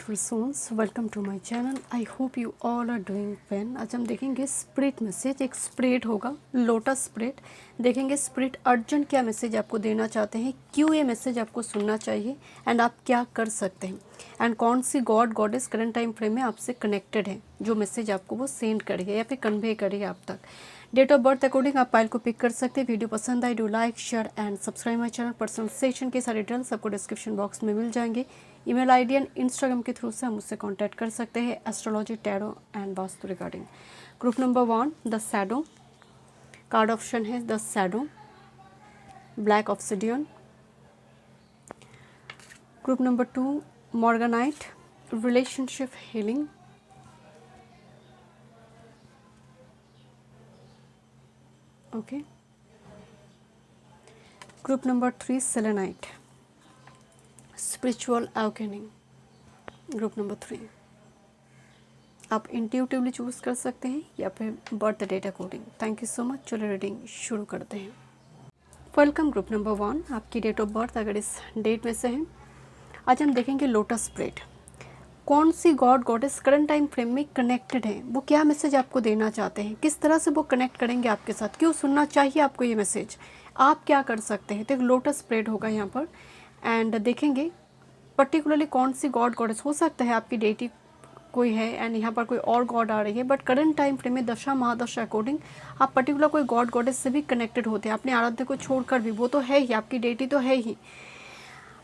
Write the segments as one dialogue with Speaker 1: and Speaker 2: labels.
Speaker 1: Beautiful souls, welcome to my channel. I hope you all are doing well. आज हम देखेंगे spirit message. एक spirit होगा, lotus spirit. देखेंगे स्पिरिट अर्जेंट क्या मैसेज आपको देना चाहते हैं, क्यों ये मैसेज आपको सुनना चाहिए एंड आप क्या कर सकते हैं, एंड कौन सी god goddess current time frame में आपसे कनेक्टेड है जो मैसेज आपको वो सेंड करेगा या फिर कन्वे करेगा आप तक। डेट ऑफ बर्थ अकॉर्डिंग आप फाइल को पिक कर सकते हैं। वीडियो पसंद आई do like share and subscribe my channel. Personal section के सारे डिटेल्स आपको डिस्क्रिप्शन बॉक्स में मिल जाएंगे। ईमेल आईडी एंड इंस्टाग्राम के थ्रू से हम मुझसे कांटेक्ट कर सकते हैं astrology, tarot and vastu regarding. Group number 1 the shadow. Card option है the shadow, black obsidian. Group number 2 मॉर्गनाइट, relationship healing. Okay. Group number 3 selenite, spiritual awakening. Group number 3 आप intuitively choose कर सकते हैं या फिर birth date according. Thank you so much. चलो reading शुरू करते हैं। Welcome group number 1। आपकी डेट ऑफ बर्थ अगर इस डेट में से है, आज हम देखेंगे लोटस स्पिरिट कौन सी god goddess current time frame में कनेक्टेड है, वो क्या मैसेज आपको देना चाहते हैं, किस तरह से वो कनेक्ट करेंगे आपके साथ, क्यों सुनना चाहिए आपको ये मैसेज, आप क्या कर सकते हैं। तो एक लोटस स्प्रेड होगा यहाँ पर एंड देखेंगे पर्टिकुलरली कौन सी गॉड गॉडेस हो सकता है आपकी डेटी कोई है एंड यहाँ पर कोई और गॉड आ रही है, बट करंट टाइम फ्रेम में दशा महादशा अकॉर्डिंग आप पर्टिकुलर कोई गॉड गॉडेस से भी कनेक्टेड होते हैं। अपने आराध्य को छोड़कर भी, वो तो है ही, आपकी डेटी तो है ही।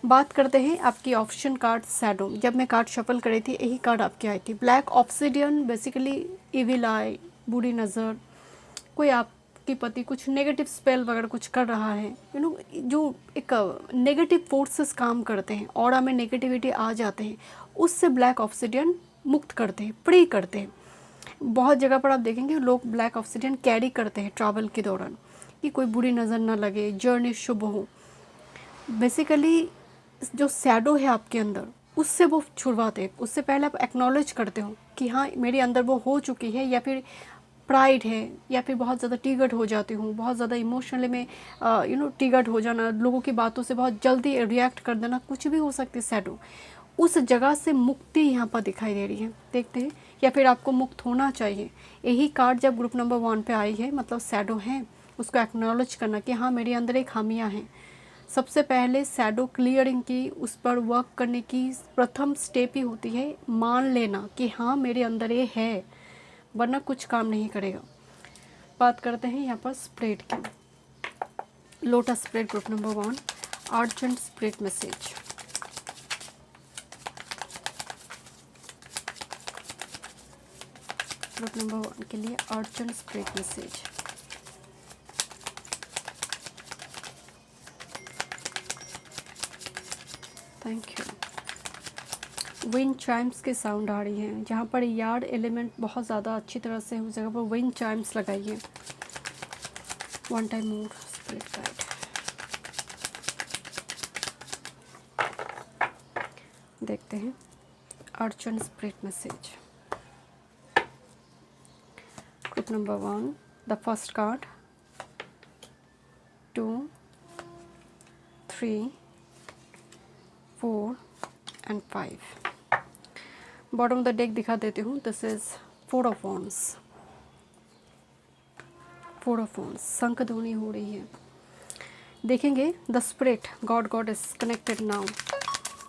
Speaker 1: बात करते हैं आपकी ऑप्शन कार्ड शैडो। जब मैं कार्ड शफल करी थी यही कार्ड आपकी आई थी। ब्लैक ऑब्सिडियन बेसिकली इविल आई, बुरी नज़र, कोई आपके पति कुछ नेगेटिव स्पेल वगैरह कुछ कर रहा है, जो एक नेगेटिव फोर्सेस काम करते हैं, ऑरा में नेगेटिविटी आ जाते हैं, उससे ब्लैक ऑब्सिडियन मुक्त करते हैं, फ्री करते हैं। बहुत जगह पर आप देखेंगे लोग ब्लैक ऑब्सिडियन कैरी करते हैं ट्रैवल के दौरान कि कोई बुरी नज़र ना लगे, जर्नी शुभ हो। बेसिकली जो शैडो है आपके अंदर उससे वो छुड़वाते हैं। उससे पहले आप एक्नॉलेज करते हो कि हाँ मेरे अंदर वो हो चुकी है, या फिर प्राइड है, या फिर बहुत ज़्यादा टिगर्ड हो जाती हूँ, बहुत ज़्यादा इमोशनली में टिगर्ड हो जाना, लोगों की बातों से बहुत जल्दी रिएक्ट कर देना, कुछ भी हो सकती है शैडो। उस जगह से मुक्ति यहाँ पर दिखाई दे रही है, देखते हैं, या फिर आपको मुक्त होना चाहिए। यही कार्ड जब ग्रुप नंबर 1 पे आई है, मतलब शैडो है, उसको एक्नॉलेज करना कि हाँ मेरे अंदर एक खामियाँ हैं। सबसे पहले शैडो क्लियरिंग की, उस पर वर्क करने की प्रथम स्टेप ही होती है मान लेना कि हाँ मेरे अंदर ये है, वरना कुछ काम नहीं करेगा। बात करते हैं यहाँ पर स्प्रेड की। Lotus spread group number 1 urgent spread message. Group number 1 के लिए urgent spread message. Thank you. Wind Chimes के साउंड आ रही हैं, जहाँ पर यार्ड एलिमेंट बहुत ज़्यादा अच्छी तरह से उस जगह पर विंड चाइम्स लगाइए। One time more spirit guide. देखते हैं urgent spirit message. Group number 1 the first card 2 3 4 and 5। Bottom of the deck दिखा देती हूँ। This is 4 of wands. 4 of wands, शंख ध्वनि हो रही है। देखेंगे the spirit god god is connected now.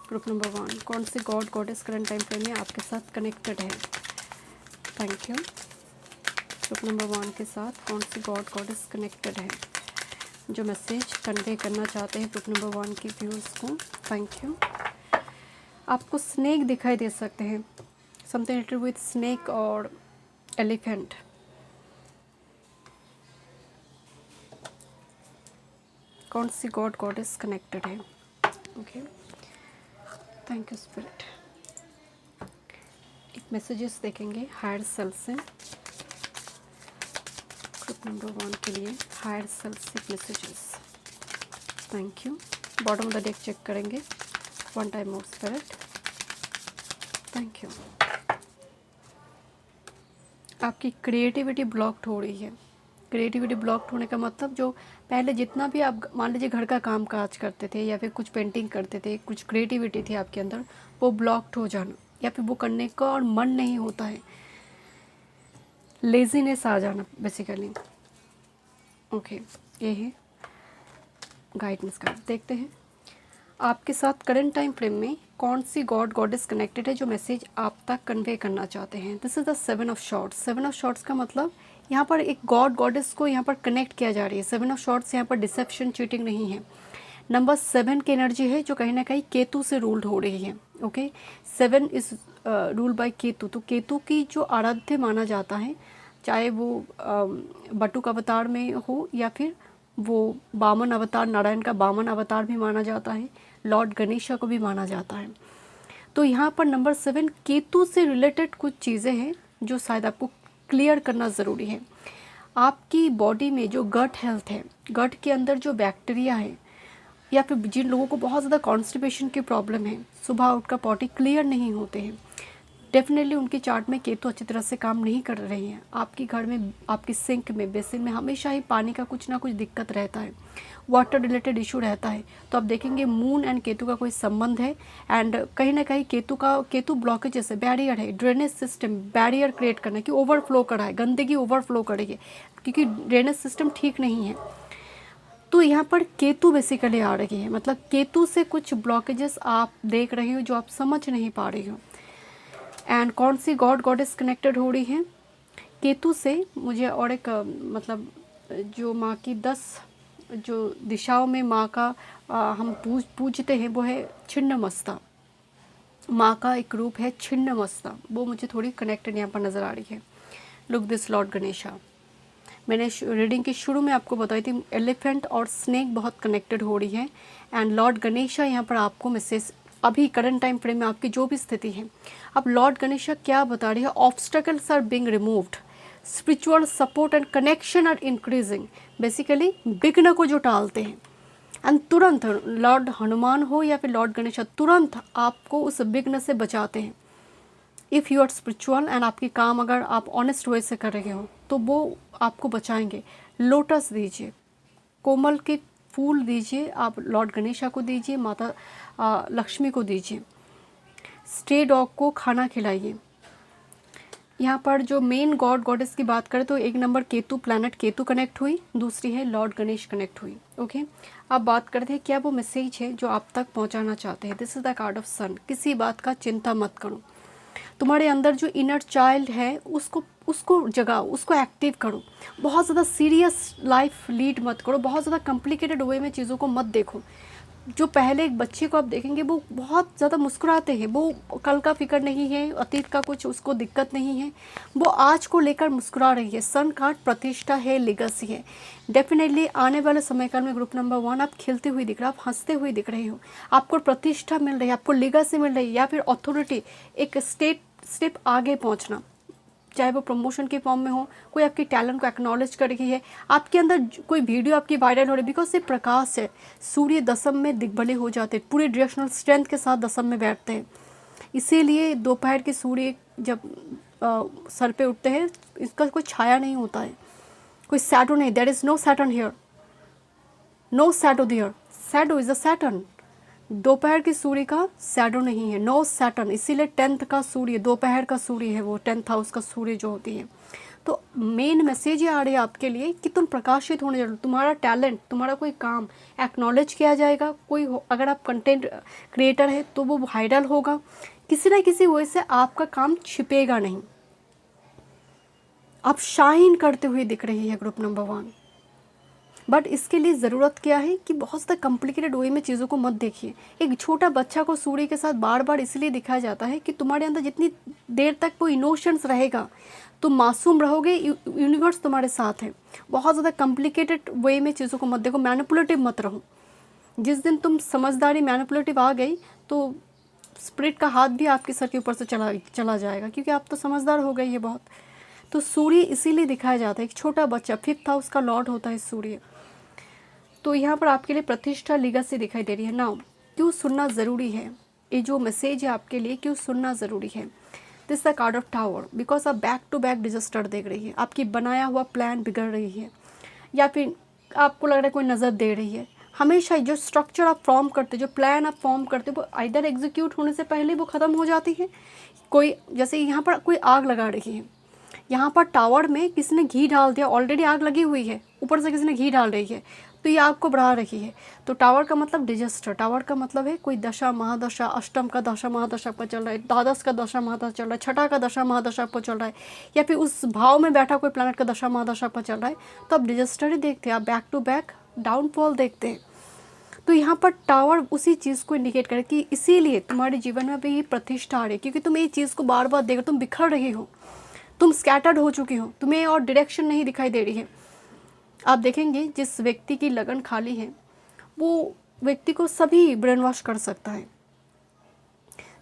Speaker 1: Group number 1 कौन सी god god is current time frame में आपके साथ कनेक्टेड है। Thank you. ग्रुप नंबर 1 के साथ कौन सी गॉड गॉड इज कनेक्टेड है, जो मैसेज कन्वे करना चाहते हैं ग्रुप नंबर 1 के व्यूअर्स को। Thank you. आपको स्नेक दिखाई दे सकते हैं, समथिंग रिलेटेड विथ स्नेक और एलिफेंट। कौन सी गॉड गॉडेस कनेक्टेड है। Okay, thank you spirit. एक मैसेजेस देखेंगे हायर सेल्फ से ग्रुप नंबर 1 के लिए। हायर सेल्फ से messages. Thank you. Bottom of the deck check करेंगे। One time more spirit. Thank you. आपकी क्रिएटिविटी ब्लॉक्ड हो रही है। क्रिएटिविटी ब्लॉक्ड होने का मतलब जो पहले जितना भी आप मान लीजिए घर का काम काज करते थे या फिर कुछ पेंटिंग करते थे, कुछ क्रिएटिविटी थी आपके अंदर, वो ब्लॉक्ड हो जाना, या फिर वो करने का और मन नहीं होता है, लेजीनेस आ जाना बेसिकली। ओके, ये है गाइडेंस कार्ड। देखते हैं आपके साथ करंट टाइम फ्रेम में कौन सी गॉड गॉडेस कनेक्टेड है जो मैसेज आप तक कन्वे करना चाहते हैं। This is the 7 of shorts. 7 of shorts का मतलब यहाँ पर एक गॉड गॉडेस को यहाँ पर कनेक्ट किया जा रही है। 7 ऑफ शॉर्ट्स यहाँ पर डिसेप्शन, चीटिंग नहीं है। नंबर 7 की एनर्जी है जो कहीं ना कहीं केतु से रूल्ड हो रही है। Okay, 7 is rule by Ketu. तो केतु की जो आराध्य माना जाता है, चाहे वो बटुक अवतार में हो या फिर वो वामन अवतार, नारायण का वामन अवतार भी माना जाता है, लॉर्ड गणेशा को भी माना जाता है। तो यहाँ पर नंबर 7 केतु से रिलेटेड कुछ चीज़ें हैं जो शायद आपको क्लियर करना ज़रूरी है। आपकी बॉडी में जो गट हेल्थ है, गट के अंदर जो बैक्टीरिया है, या फिर जिन लोगों को बहुत ज़्यादा कॉन्स्टिपेशन की प्रॉब्लम है, सुबह उठकर पॉटी क्लियर नहीं होते हैं, डेफिनेटली उनकी चार्ट में केतु अच्छी तरह से काम नहीं कर रही है। आपकी घर में, आपकी सिंक में, बेसिन में हमेशा ही पानी का कुछ ना कुछ दिक्कत रहता है, वाटर रिलेटेड इशू रहता है। तो आप देखेंगे मून एंड केतु का कोई संबंध है। एंड कहीं ना कहीं केतु ब्लॉकेजेस है, बैरियर है, ड्रेनेज सिस्टम बैरियर क्रिएट करना है कि ओवरफ्लो करा है, गंदगी ओवरफ्लो करेगी क्योंकि ड्रेनेज सिस्टम ठीक नहीं है। तो यहाँ पर केतु बेसिकली आ रही है, मतलब केतु से कुछ ब्लॉकेजेस आप देख रहे हो जो आप समझ नहीं पा रही हो। एंड कौन सी गॉड गॉडेस कनेक्टेड हो रही है केतु से, मुझे और एक मतलब जो माँ की 10 जो दिशाओं में माँ का हम पूजते हैं वो है छिन्नमस्ता। माँ का एक रूप है छिन्नमस्ता, वो मुझे थोड़ी कनेक्टेड यहाँ पर नज़र आ रही है। Look this Lord Ganesha. मैंने रीडिंग के शुरू में आपको बताई थी एलिफेंट और स्नेक बहुत कनेक्टेड हो रही है। एंड लॉर्ड गणेशा यहाँ पर आपको मैसेज अभी करंट टाइम फ्रेम में आपकी जो भी स्थिति है, अब लॉर्ड गणेशा क्या बता रही है, obstacles are being removed, spiritual support and connection are increasing. Basically विघ्न को जो टालते हैं, एंड तुरंत लॉर्ड हनुमान हो या फिर लॉर्ड गणेशा तुरंत आपको उस विघ्न से बचाते हैं। If you are spiritual and आपकी काम अगर आप ऑनेस्ट वे से कर रहे हो तो वो आपको बचाएंगे। लोटस दीजिए, कोमल के फूल दीजिए, आप लॉर्ड गणेशा को दीजिए, माता लक्ष्मी को दीजिए, स्टे डॉग को खाना खिलाइए। यहाँ पर जो मेन गॉड गॉडेस की बात करें तो एक number Ketu, planet Ketu connect हुई, दूसरी है लॉर्ड गणेश कनेक्ट हुई। ओके, अब बात करते हैं क्या वो मैसेज है जो आप तक पहुँचाना चाहते हैं। This is the card of sun. किसी बात का चिंता मत करो, तुम्हारे अंदर जो इनर चाइल्ड है उसको जगाओ, उसको एक्टिव करो। बहुत ज़्यादा सीरियस लाइफ लीड मत करो, बहुत ज़्यादा कॉम्प्लिकेटेड वे में चीज़ों को मत देखो। जो पहले एक बच्चे को आप देखेंगे वो बहुत ज़्यादा मुस्कुराते हैं, वो कल का फिक्र नहीं है, अतीत का कुछ उसको दिक्कत नहीं है, वो आज को लेकर मुस्कुरा रही है। सन कार्ड प्रतिष्ठा है, लिगेसी है। डेफिनेटली आने वाले समय काल में ग्रुप नंबर 1 आप खिलते हुए दिख रहे हो, आप हंसते हुए दिख रहे हो, आपको प्रतिष्ठा मिल रही है, आपको लिगेसी मिल रही है, या फिर अथॉरिटी, एक स्टेप आगे पहुँचना, चाहे वो प्रमोशन के फॉर्म में हो, कोई आपकी टैलेंट को एक्नॉलेज कर रही है, आपके अंदर कोई वीडियो आपकी वायरल हो रही है, बिकॉज ये प्रकाश है। सूर्य दशम में दिग्बले हो जाते हैं, पूरे डायरेक्शनल स्ट्रेंथ के साथ दशम में बैठते हैं। इसीलिए दोपहर के सूर्य जब सर पे उठते हैं इसका कोई छाया नहीं होता है, कोई सैटर्न नहीं, there is no Saturn here, no shadow here, shadow is a Saturn. दोपहर के सूर्य का शैडो नहीं है, नो सैटर्न। इसीलिए 10th का सूर्य दोपहर का सूर्य है, वो 10th हाउस का सूर्य जो होती है। तो मेन मैसेज ये आ रही है आपके लिए कि तुम प्रकाशित होने जा रहे हो, तुम्हारा टैलेंट, तुम्हारा कोई काम एक्नॉलेज किया जाएगा। कोई अगर आप कंटेंट क्रिएटर है तो वो वायरल होगा, किसी ना किसी वजह से आपका काम छिपेगा नहीं, आप शाइन करते हुए दिख रही है ग्रुप नंबर 1। बट इसके लिए ज़रूरत क्या है कि बहुत ज़्यादा कॉम्प्लिकेटेड वे में चीज़ों को मत देखिए। एक छोटा बच्चा को सूर्य के साथ बार बार इसलिए दिखाया जाता है कि तुम्हारे अंदर जितनी देर तक वो इनोशंस रहेगा, तुम मासूम रहोगे, यूनिवर्स तुम्हारे साथ है। बहुत ज़्यादा कॉम्प्लिकेटेड वे में चीज़ों को मत देखो, मैनिपुलेटिव मत रहो। जिस दिन तुम समझदारी मैनिपुलेटिव आ गई तो स्पिरिट का हाथ भी आपके सर के ऊपर से चला जाएगा, क्योंकि आप तो समझदार हो गई है बहुत। तो सूर्य इसीलिए दिखाया जाता है, एक छोटा बच्चा, 5th हाउस का लॉर्ड होता है सूर्य। तो यहाँ पर आपके लिए प्रतिष्ठा, लिगेसी दिखाई दे रही है। नाउ क्यों सुनना ज़रूरी है, ये जो मैसेज है आपके लिए क्यों सुनना ज़रूरी है। This the card of tower, because आप बैक टू बैक डिजास्टर देख रही है, आपकी बनाया हुआ प्लान बिगड़ रही है, या फिर आपको लग रहा है कोई नज़र दे रही है, हमेशा जो स्ट्रक्चर आप फॉर्म करते, जो प्लान आप फॉर्म करते, वो आइदर एग्जीक्यूट होने से पहले वो ख़त्म हो जाती है। कोई जैसे यहाँ पर कोई आग लगा रही है, यहाँ पर टावर में किसी ने घी डाल दिया, ऑलरेडी आग लगी हुई है, ऊपर से किसी ने घी डाल रही है, तो ये आग को बढ़ा रही है। तो टावर का मतलब डिजास्टर, टावर का मतलब है कोई दशा महादशा, अष्टम का दशा महादशा पर चल रहा है, द्वादश का दशा महादशा चल रहा है, छठा का दशा महादशा पर चल रहा है, या फिर उस भाव में बैठा कोई प्लैनेट का दशा महादशा पर चल रहा है, तो आप डिजास्टर ही देखते हैं, आप बैक टू बैक डाउनफॉल देखते हैं। तो यहाँ पर टावर उसी चीज़ को इंडिकेट करे कि इसीलिए तुम्हारे जीवन में भी ये प्रतिष्ठा आ रही है, क्योंकि तुम ये चीज़ को बार बार देख, तुम बिखर रही हो, तुम स्कैटर्ड हो चुकी हो, तुम्हें और डायरेक्शन नहीं दिखाई दे रही है। आप देखेंगे जिस व्यक्ति की लगन खाली है वो व्यक्ति को सभी ब्रेन वॉश कर सकता है।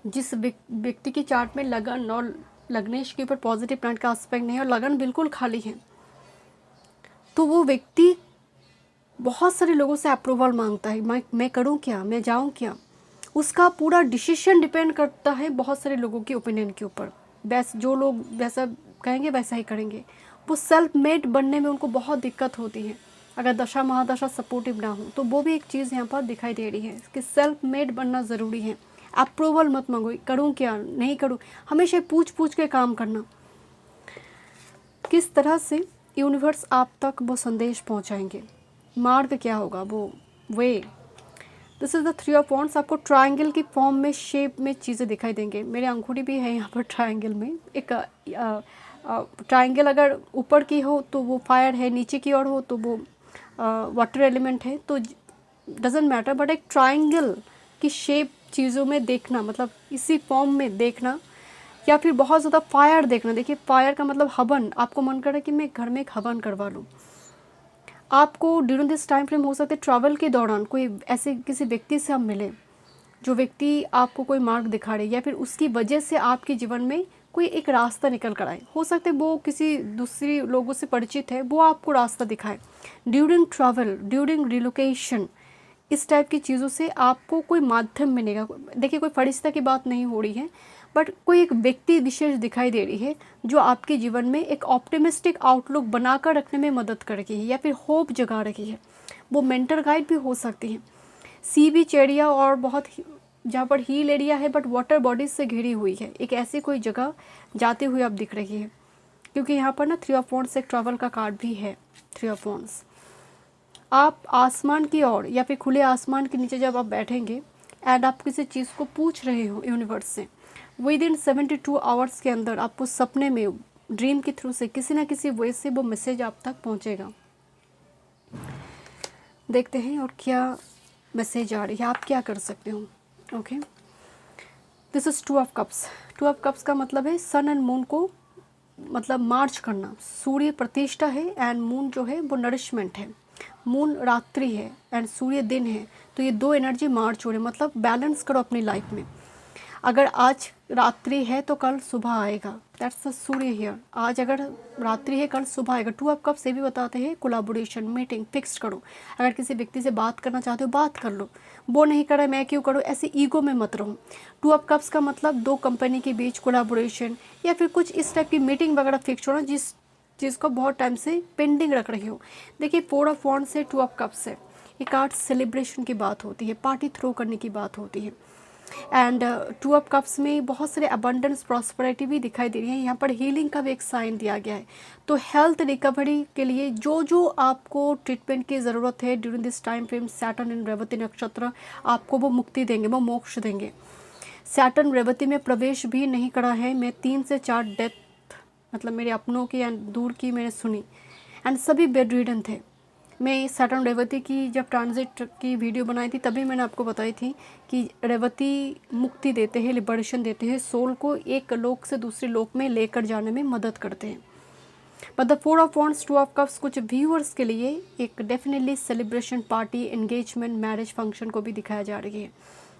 Speaker 1: जिस व्यक्ति की चार्ट में लगन और लग्नेश के ऊपर पॉजिटिव प्लैनेट का एस्पेक्ट नहीं है और लगन बिल्कुल खाली है, तो वो व्यक्ति बहुत सारे लोगों से अप्रूवल मांगता है, मैं करूं क्या, मैं जाऊं क्या। उसका पूरा डिसीजन डिपेंड करता है बहुत सारे लोगों के ओपिनियन के ऊपर। जो लोग वैसा कहेंगे वैसा ही करेंगे। वो सेल्फ मेड बनने में उनको बहुत दिक्कत होती है अगर दशा महादशा सपोर्टिव ना हो। तो वो भी एक चीज़ यहाँ पर दिखाई दे रही है कि सेल्फ मेड बनना ज़रूरी है। अप्रूवल मत मांगो, करूँ क्या नहीं करूँ, हमेशा पूछ पूछ के काम करना। किस तरह से यूनिवर्स आप तक वो संदेश पहुँचाएंगे, मार्ग क्या होगा, वो way. This is the 3 of wands. आपको ट्रायंगल की फॉर्म में, शेप में चीज़ें दिखाई देंगे। मेरे अंगूठी भी है यहाँ पर ट्रायंगल में। एक ट्रायंगल अगर ऊपर की हो तो वो फायर है, नीचे की ओर हो तो वो वाटर एलिमेंट है, तो डजेंट मैटर। बट एक ट्रायंगल की शेप चीज़ों में देखना, मतलब इसी फॉर्म में देखना, या फिर बहुत ज़्यादा फायर देखना। देखिए फायर का मतलब हवन, आपको मन कर रहा है कि मैं घर में एक हवन करवा लूँ। आपको ड्यूरिंग दिस टाइम फ्रेम हो सकता है ट्रैवल के दौरान कोई ऐसे किसी व्यक्ति से आप मिले जो व्यक्ति आपको कोई मार्ग दिखा रहे, या फिर उसकी वजह से आपके जीवन में कोई एक रास्ता निकल कर आए। हो सकता है वो किसी दूसरी लोगों से परिचित है, वो आपको रास्ता दिखाए। ड्यूरिंग ट्रैवल, ड्यूरिंग रिलोकेशन, इस टाइप की चीज़ों से आपको कोई माध्यम मिलेगा। देखिए कोई फरिश्ता की बात नहीं हो रही है, बट कोई एक व्यक्ति विशेष दिखाई दे रही है जो आपके जीवन में एक ऑप्टिमिस्टिक आउटलुक बनाकर रखने में मदद कर रही है, या फिर होप जगा रही है। वो मेंटर गाइड भी हो सकती है। सी बीच एरिया और बहुत जहाँ पर हील एरिया है बट वाटर बॉडीज से घिरी हुई है, एक ऐसी कोई जगह जाते हुए आप दिख रही है। क्योंकि यहाँ पर ना 3 ऑफ वॉन्ड्स एक ट्रैवल का कार्ड भी है। 3 ऑफ वॉन्ड्स, आप आसमान की ओर या फिर खुले आसमान के नीचे जब आप बैठेंगे एंड आप किसी चीज़ को पूछ रहे हो यूनिवर्स से, विद इन 72 आवर्स के अंदर आपको सपने में ड्रीम के थ्रू से किसी ना किसी वे से वो मैसेज आप तक पहुंचेगा। देखते हैं और क्या मैसेज आ रही है, आप क्या कर सकते हो। Okay, this is 2 of cups. 2 of cups का मतलब है सन एंड मून को मतलब मार्च करना। सूर्य प्रतिष्ठा है एंड मून जो है वो नरिशमेंट है। मून रात्रि है एंड सूर्य दिन है, तो ये दो एनर्जी मार्च हो रहे, मतलब बैलेंस करो अपनी लाइफ में। अगर आज रात्रि है तो कल सुबह आएगा, दैट्स द सूर्य हियर। आज अगर रात्रि है कल सुबह आएगा। 2 ऑफ कप्स से भी बताते हैं कोलैबोरेशन, मीटिंग फिक्स करो। अगर किसी व्यक्ति से बात करना चाहते हो बात कर लो, वो नहीं कर रहा मैं क्यों करूँ, ऐसे ईगो में मत रहो। 2 ऑफ कप्स का मतलब दो कंपनी के बीच कोलैबोरेशन या फिर कुछ इस टाइप की मीटिंग वगैरह फिक्स होना जिस चीज़ को बहुत टाइम से पेंडिंग रख रही हो। देखिए 4 ऑफ वॉन्ड्स से 2 ऑफ कप्स है, ये कार्ड सेलिब्रेशन की बात होती है, पार्टी थ्रो करने की बात होती है। एंड 2 ऑफ कप्स में बहुत सारे अबंडेंस प्रॉस्पेरिटी भी दिखाई दे रही है। यहाँ पर हीलिंग का भी एक साइन दिया गया है। तो हेल्थ रिकवरी के लिए जो जो आपको ट्रीटमेंट की ज़रूरत है during this time frame, Saturn and Revati नक्षत्र आपको वो मुक्ति देंगे, वो मोक्ष देंगे। सैटर्न रेवती में प्रवेश भी नहीं करा है, मैं 3 से 4 डेथ मतलब मेरे अपनों की एंड दूर की मैंने सुनी, एंड सभी बेड रिडन थे। मैं सैटर्न रेवती की जब ट्रांजिट की वीडियो बनाई थी तभी मैंने आपको बताई थी कि रेवती मुक्ति देते हैं, लिबरेशन देते हैं, सोल को एक लोक से दूसरे लोक में लेकर जाने में मदद करते हैं। But the 4 of wands 2 of cups कुछ व्यूअर्स के लिए एक definitely celebration, party, engagement, marriage function को भी दिखाया जा रही है।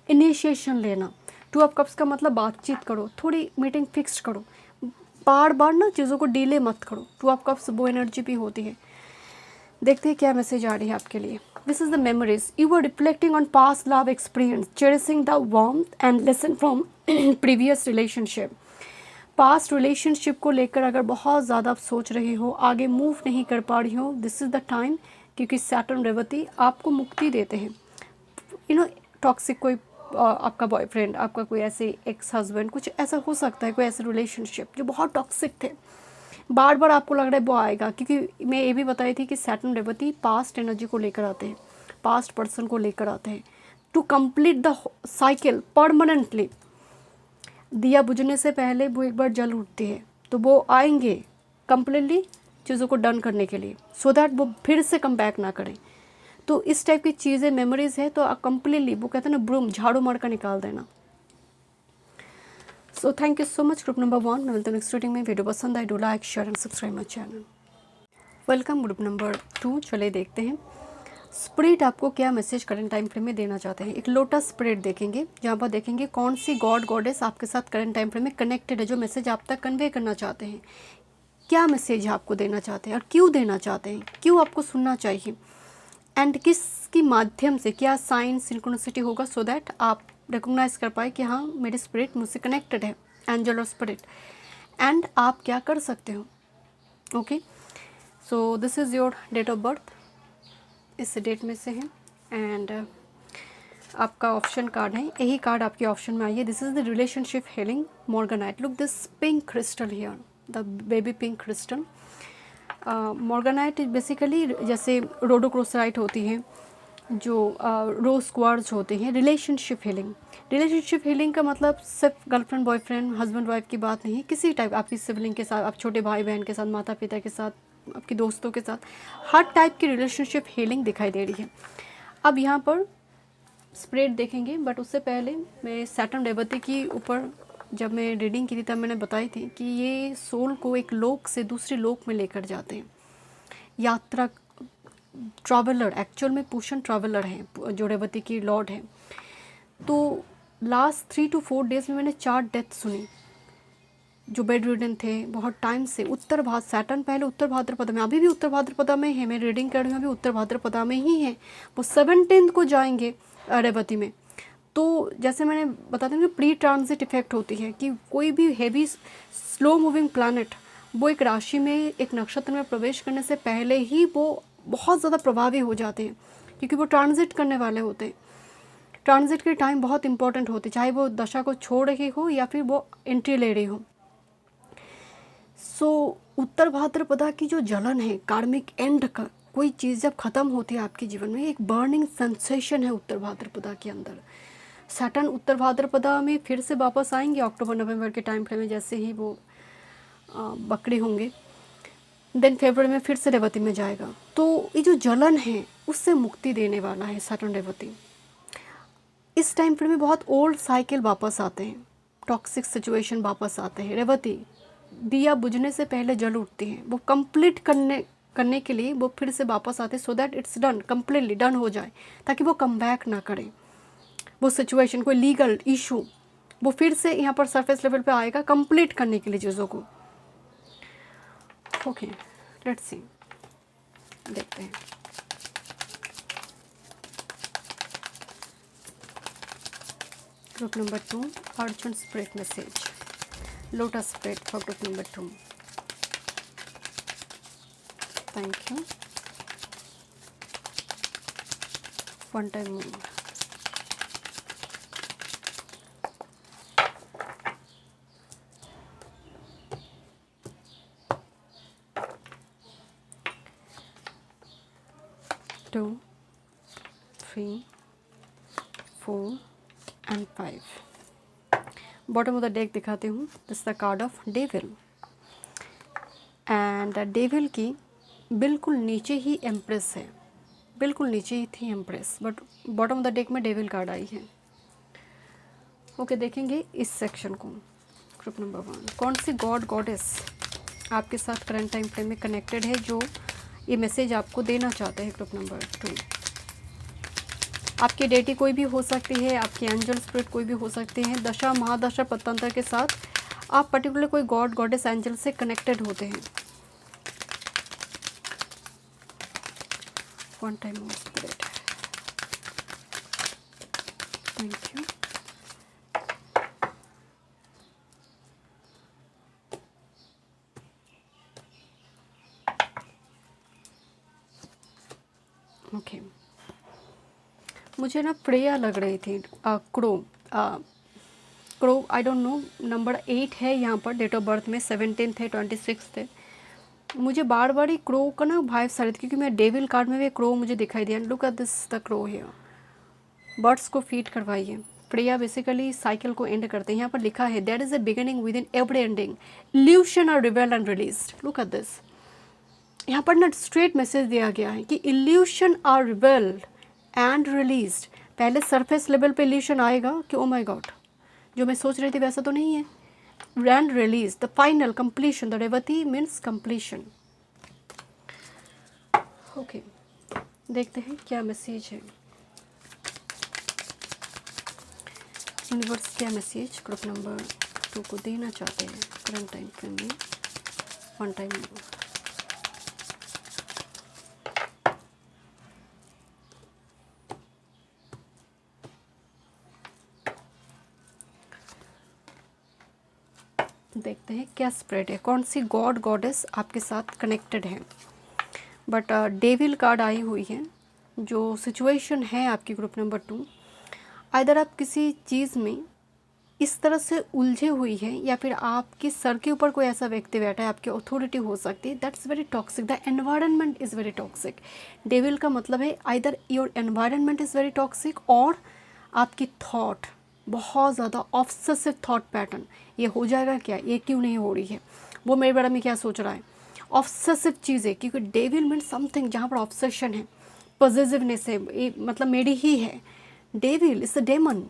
Speaker 1: इनिशिएशन लेना। 2 ऑफ कप्स का मतलब बातचीत करो, थोड़ी मीटिंग फिक्स करो, बार बार ना चीज़ों को डिले मत करो। 2 ऑफ कप्स वो एनर्जी भी होती है। देखते हैं क्या मैसेज आ रही है आपके लिए। This is the memories you are reflecting on past love experience, cherishing the warmth and lesson from previous relationship. Past relationship को लेकर अगर बहुत ज़्यादा आप सोच रहे हो, आगे मूव नहीं कर पा रही हो, दिस इज़ द टाइम क्योंकि सैटर्न रेवती आपको मुक्ति देते हैं। टॉक्सिक कोई आपका बॉयफ्रेंड, आपका कोई ऐसे एक्स हस्बैंड, कुछ ऐसा हो सकता है, कोई ऐसे रिलेशनशिप जो बहुत टॉक्सिक थे, बार बार आपको लग रहा है वो आएगा। क्योंकि मैं ये भी बताई थी कि सैटर्न रेवती पास्ट एनर्जी को लेकर आते हैं, पास्ट पर्सन को लेकर आते हैं to complete the cycle permanently. दिया बुझने से पहले वो एक बार जल उठती है, तो वो आएंगे कंप्लीटली चीज़ों को डन करने के लिए, सो दैट वो फिर से कम बैक ना करें। तो इस टाइप की चीज़ें मेमोरीज है, तो कंप्लीटली वो कहते हैं ना ब्रूम, झाड़ू मार कर निकाल देना। So thank you so much group number 1। मैं मिलता हूँ नेक्स्ट रीडिंग में। वीडियो पसंद आए, do like share and subscribe my channel. Welcome group number 2। चलिए देखते हैं स्पिरिट आपको क्या मैसेज करंट टाइम फ्रेम में देना चाहते हैं। एक लोटस स्पिरिट देखेंगे, जहाँ पर देखेंगे कौन सी गॉड गॉडेस आपके साथ करंट टाइम फ्रेम में कनेक्टेड है, जो मैसेज आप तक कन्वे करना चाहते हैं। क्या मैसेज आपको देना चाहते हैं और क्यों देना चाहते हैं, क्यों आपको सुनना चाहिए, एंड किसकी माध्यम से क्या साइन सिंक्रोनिसिटी होगा, सो दैट आप रिकॉग्नाइज कर पाए कि हाँ मेरे स्पिरिट मुझसे कनेक्टेड है, एंजल और स्पिरिट, एंड आप क्या कर सकते हो। Okay, so this is your date of birth, इस डेट में से है, एंड आपका ऑप्शन कार्ड है, यही कार्ड आपके ऑप्शन में आई है। This is the relationship healing morganite. Look this pink crystal here, the baby pink crystal. Morganite basically जैसे रोडोक्रोसाइट होती हैं, जो रोज क्वार्ट्ज होते हैं। रिलेशनशिप हीलिंग, रिलेशनशिप हीलिंग का मतलब सिर्फ गर्लफ्रेंड बॉयफ्रेंड हस्बैंड वाइफ की बात नहीं है, किसी टाइप, आपकी सिबलिंग के साथ, आप छोटे भाई बहन के साथ, माता पिता के साथ, आपके दोस्तों के साथ, हर टाइप की रिलेशनशिप हीलिंग दिखाई दे रही है। अब यहाँ पर स्प्रेड देखेंगे, बट उससे पहले मैं सैटर्न रेवती की ऊपर जब मैं रीडिंग की थी तब मैंने बताई थी कि ये सोल को एक लोक से दूसरे लोक में लेकर जाते हैं। यात्रा, ट्रैवलर, एक्चुअल में पूषण ट्रैवलर हैं जो रेवती की लॉर्ड है। तो लास्ट 3 to 4 डेज में मैंने 4 डेथ सुनी, जो बेड रिडन थे बहुत टाइम से। उत्तर भाद्र, सैटर्न पहले उत्तर भाद्रपदा में, अभी भी उत्तर भाद्रपदा में है, मैं रीडिंग कर रही हूँ अभी उत्तर भाद्रपदा में ही है। वो 17 को जाएंगे रेवती में। तो जैसे मैंने बताया था कि प्री ट्रांजिट इफेक्ट होती है कि कोई भी हैवी स्लो मूविंग प्लैनेट वो एक राशि में, एक नक्षत्र में प्रवेश करने से पहले ही वो बहुत ज़्यादा प्रभावी हो जाते हैं, क्योंकि वो ट्रांजिट करने वाले होते हैं। ट्रांजिट के टाइम बहुत इंपॉर्टेंट होते, चाहे वो दशा को छोड़ रही हो या फिर वो एंट्री ले रही हो। सो उत्तर भाद्रपदा की जो जलन है, कार्मिक एंड का, कोई चीज़ जब ख़त्म होती है आपके जीवन में, एक बर्निंग सेंसेशन है उत्तर भाद्रपदा के अंदर। सैटर्न उत्तर भाद्रपदा में फिर से वापस आएंगे अक्टूबर नवंबर के टाइम फ्रेम में, जैसे ही वो बकरी होंगे। देन फरवरी में फिर से रेवती में जाएगा। तो ये जो जलन है उससे मुक्ति देने वाला है सैटर्न रेवती। इस टाइम फ्रेम में बहुत ओल्ड साइकिल वापस आते हैं, टॉक्सिक सिचुएशन वापस आते हैं। रेवती दिया बुझने से पहले जल उठती हैं, वो कंप्लीट करने के लिए वो फिर से वापस आते हैं, so that it's done, completely done हो जाए, ताकि वो कम बैक ना करें। वो सिचुएशन, कोई लीगल इशू, वो फिर से यहाँ पर सरफेस लेवल पे आएगा कंप्लीट करने के लिए चीज़ों को। ओके, लेट्स सी, देखते हैं। Group number 2, urgent spirit message, lotus spirit for group number 2। Thank you. One time move, two, 3, 4 and 5। Bottom of the deck दिखाती हूँ। This the card of devil, and devil की बिल्कुल नीचे ही empress है, बिल्कुल नीचे ही थी empress, but bottom of the deck में डेविल कार्ड आई है। ओके, देखेंगे इस सेक्शन को। ग्रुप नंबर 1, कौन सी गॉड गॉडेस आपके साथ करंट टाइम फ्रेम में कनेक्टेड है, जो ये मैसेज आपको देना चाहते हैं। ग्रुप नंबर 2, आपकी डेटी कोई भी हो सकती है, आपके एंजल स्पिरिट कोई भी हो सकते हैं। दशा महादशा पतंत्र के साथ आप पर्टिकुलर कोई गॉड गॉडेस एंजल से कनेक्टेड होते हैं। One time spirit, thank you. Okay, मुझे ना प्रेया लग रही थी। Crow, crow I don't know, number 8 है यहाँ पर डेट ऑफ बर्थ में, 17 थे, 26 थे। मुझे बार बार ही क्रो का ना वाइब्स आ रही थी, क्योंकि मैं डेविल कार्ड में भी क्रो मुझे दिखाई दिया। Look at this the crow here. Birds को फीड करवाइए। प्रेया बेसिकली साइकिल को एंड करते हैं। यहाँ पर लिखा है that is a beginning within every ending, illusion are revealed and released. Look at this. यहाँ पर ना स्ट्रेट मैसेज दिया गया है कि illusion are revealed and released. पहले सरफेस लेवल पे इल्यूशन आएगा कि ओ माय गॉड, जो मैं सोच रही थी वैसा तो नहीं है। And release the final completion, the Revati means completion. Okay, देखते हैं क्या मैसेज है। यूनिवर्स क्या मैसेज ग्रुप नंबर 2 को देना चाहते हैं करंट टाइम फ्रेम में। वन टाइम देखते हैं क्या स्प्रेड है, कौन सी गॉड गॉडेस आपके साथ कनेक्टेड है। बट डेविल कार्ड आई हुई है। जो सिचुएशन है आपकी ग्रुप नंबर 2, आइदर आप किसी चीज़ में इस तरह से उलझे हुई है, या फिर आपके सर के ऊपर कोई ऐसा व्यक्ति बैठा है, आपकी अथॉरिटी हो सकती है। That's very toxic, the environment is very toxic. Devil का मतलब है either your environment is very toxic, और आपकी थॉट बहुत ज़्यादा ऑब्सेसिव थॉट पैटर्न। ये हो जाएगा क्या, ये क्यों नहीं हो रही है, वो मेरे बारे में क्या सोच रहा है, ऑब्सेसिव चीज़ें। क्योंकि डेविल मीन्स समथिंग जहाँ पर ऑब्सेशन है, पॉजिटिवनेस है, ये मतलब मेरी ही है। Devil is a demon.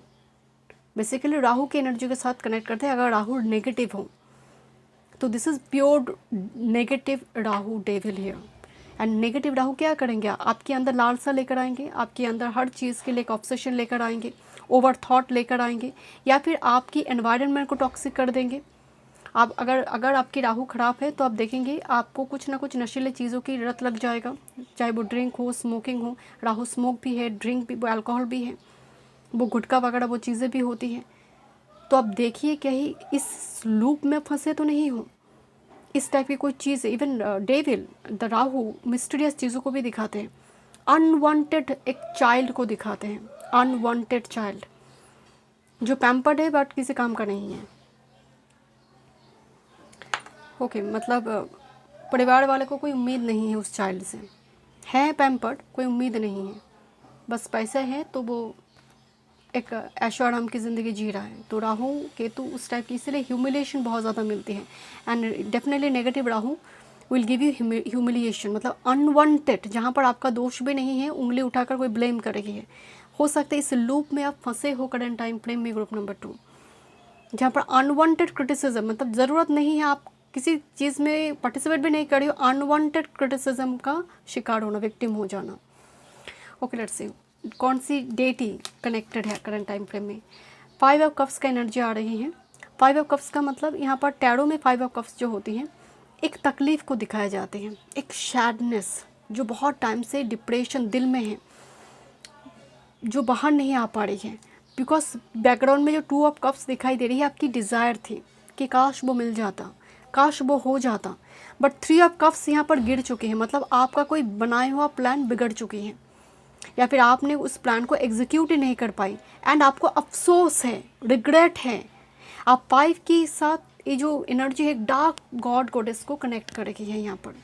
Speaker 1: Basically Rahu की एनर्जी के साथ कनेक्ट करते हैं। अगर राहु नेगेटिव हो तो this is pure negative Rahu devil here. And negative Rahu क्या करेंगे, आपके अंदर लालसा लेकर आएंगे, आपके अंदर हर चीज़ के लिए एक ऑब्सेशन लेकर आएंगे, ओवर थॉट लेकर आएंगे, या फिर आपकी एनवायरनमेंट को टॉक्सिक कर देंगे। आप अगर आपकी राहु ख़राब है तो आप देखेंगे आपको कुछ ना कुछ नशीले चीज़ों की लत लग जाएगा, चाहे वो ड्रिंक हो, स्मोकिंग हो। राहु स्मोक भी है, ड्रिंक भी, वो अल्कोहल भी है, वो गुटखा वगैरह वो चीज़ें भी होती हैं। तो आप देखिए कहीं इस लूप में फंसे तो नहीं हो, इस टाइप की कोई चीज़। Even devil the Rahu mysterious चीज़ों को भी दिखाते हैं। अनवांटेड एक चाइल्ड को दिखाते हैं, अनवांटेड चाइल्ड जो पैम्पर्ड है बट किसी काम का नहीं है। ओके, मतलब परिवार वाले को कोई उम्मीद नहीं है उस चाइल्ड से, है पैम्पर्ड, कोई उम्मीद नहीं है, बस पैसे हैं तो वो एक ऐशो आराम की ज़िंदगी जी रहा है। तो राहु केतु उस टाइप की, इसलिए ह्यूमिलिएशन बहुत ज़्यादा मिलती है। And definitely negative Rahu will give you humiliation, मतलब अनवांटेड, जहाँ पर आपका दोष भी नहीं है, उंगली उठाकर कोई ब्लेम कर रही है। हो सकता है इस लूप में आप फंसे हो करंट टाइम फ्रेम में ग्रुप नंबर 2, जहाँ पर अनवांटेड क्रिटिसिज्म, मतलब ज़रूरत नहीं है, आप किसी चीज़ में पार्टिसिपेट भी नहीं कर रही हो, अनवांटेड क्रिटिसिज्म का शिकार होना, विक्टिम हो जाना। ओके, लेट्स सी कौन सी डेटी कनेक्टेड है करंट टाइम फ्रेम में। 5 ऑफ कप्स का एनर्जी आ रही है। 5 ऑफ कप्स का मतलब यहाँ पर टैरो में 5 ऑफ कप्स जो होती हैं, एक तकलीफ़ को दिखाए जाते हैं, एक सैडनेस जो बहुत टाइम से डिप्रेशन दिल में है, जो बाहर नहीं आ पा रही है। बिकॉज बैकग्राउंड में जो 2 ऑफ कप्स दिखाई दे रही है, आपकी डिज़ायर थी कि काश वो मिल जाता, काश वो हो जाता, बट 3 ऑफ कप्स यहाँ पर गिर चुके हैं। मतलब आपका कोई बनाया हुआ प्लान बिगड़ चुकी है, या फिर आपने उस प्लान को एग्जीक्यूट ही नहीं कर पाई, एंड आपको अफसोस है, रिग्रेट है। आप 5 के साथ ये जो एनर्जी है डार्क गॉड गॉडेस को कनेक्ट कर रही है यहाँ पर,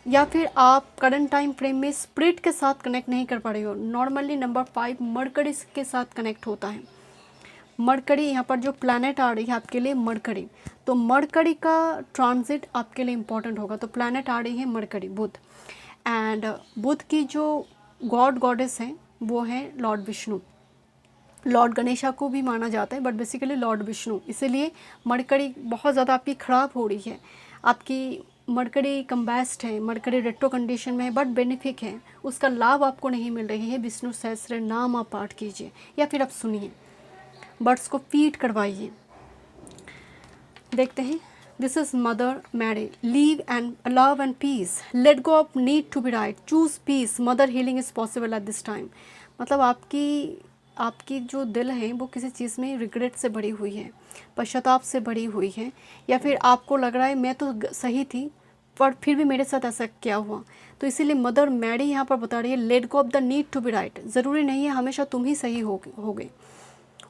Speaker 1: या फिर आप करंट टाइम फ्रेम में स्पिरिट के साथ कनेक्ट नहीं कर पा रहे हो। नॉर्मली नंबर 5 मरकरी के साथ कनेक्ट होता है। मरकरी यहाँ पर जो प्लैनेट आ रही है आपके लिए मरकरी, तो मरकरी का ट्रांजिट आपके लिए इम्पॉर्टेंट होगा। तो प्लैनेट आ रही है मरकरी, बुध, एंड बुध की जो गॉड गॉडेस हैं वो हैं लॉर्ड विष्णु। लॉर्ड गणेशा को भी माना जाता है, बट बेसिकली लॉर्ड विष्णु। इसीलिए मरकरी बहुत ज़्यादा आपकी ख़राब हो रही है। आपकी मरकरी कम्बैस्ट है, मरकरी रेट्रो कंडीशन में है, बट बेनिफिक है, उसका लाभ आपको नहीं मिल रही है। विष्णु सहस्त्र नाम आप पाठ कीजिए, या फिर आप सुनिए, बर्ड्स को फीड करवाइए। देखते हैं, this is mother Mary, leave and love and peace, let go of need to be right, choose peace, mother healing is possible at this time. मतलब आपकी जो दिल है वो किसी चीज़ में रिग्रेट से भरी हुई है, पश्चाताप से भरी हुई है, या फिर आपको लग रहा है मैं तो सही थी पर फिर भी मेरे साथ ऐसा क्या हुआ। तो इसीलिए मदर मैरी यहाँ पर बता रही है let go of the need to be right. ज़रूरी नहीं है हमेशा तुम ही सही होगे,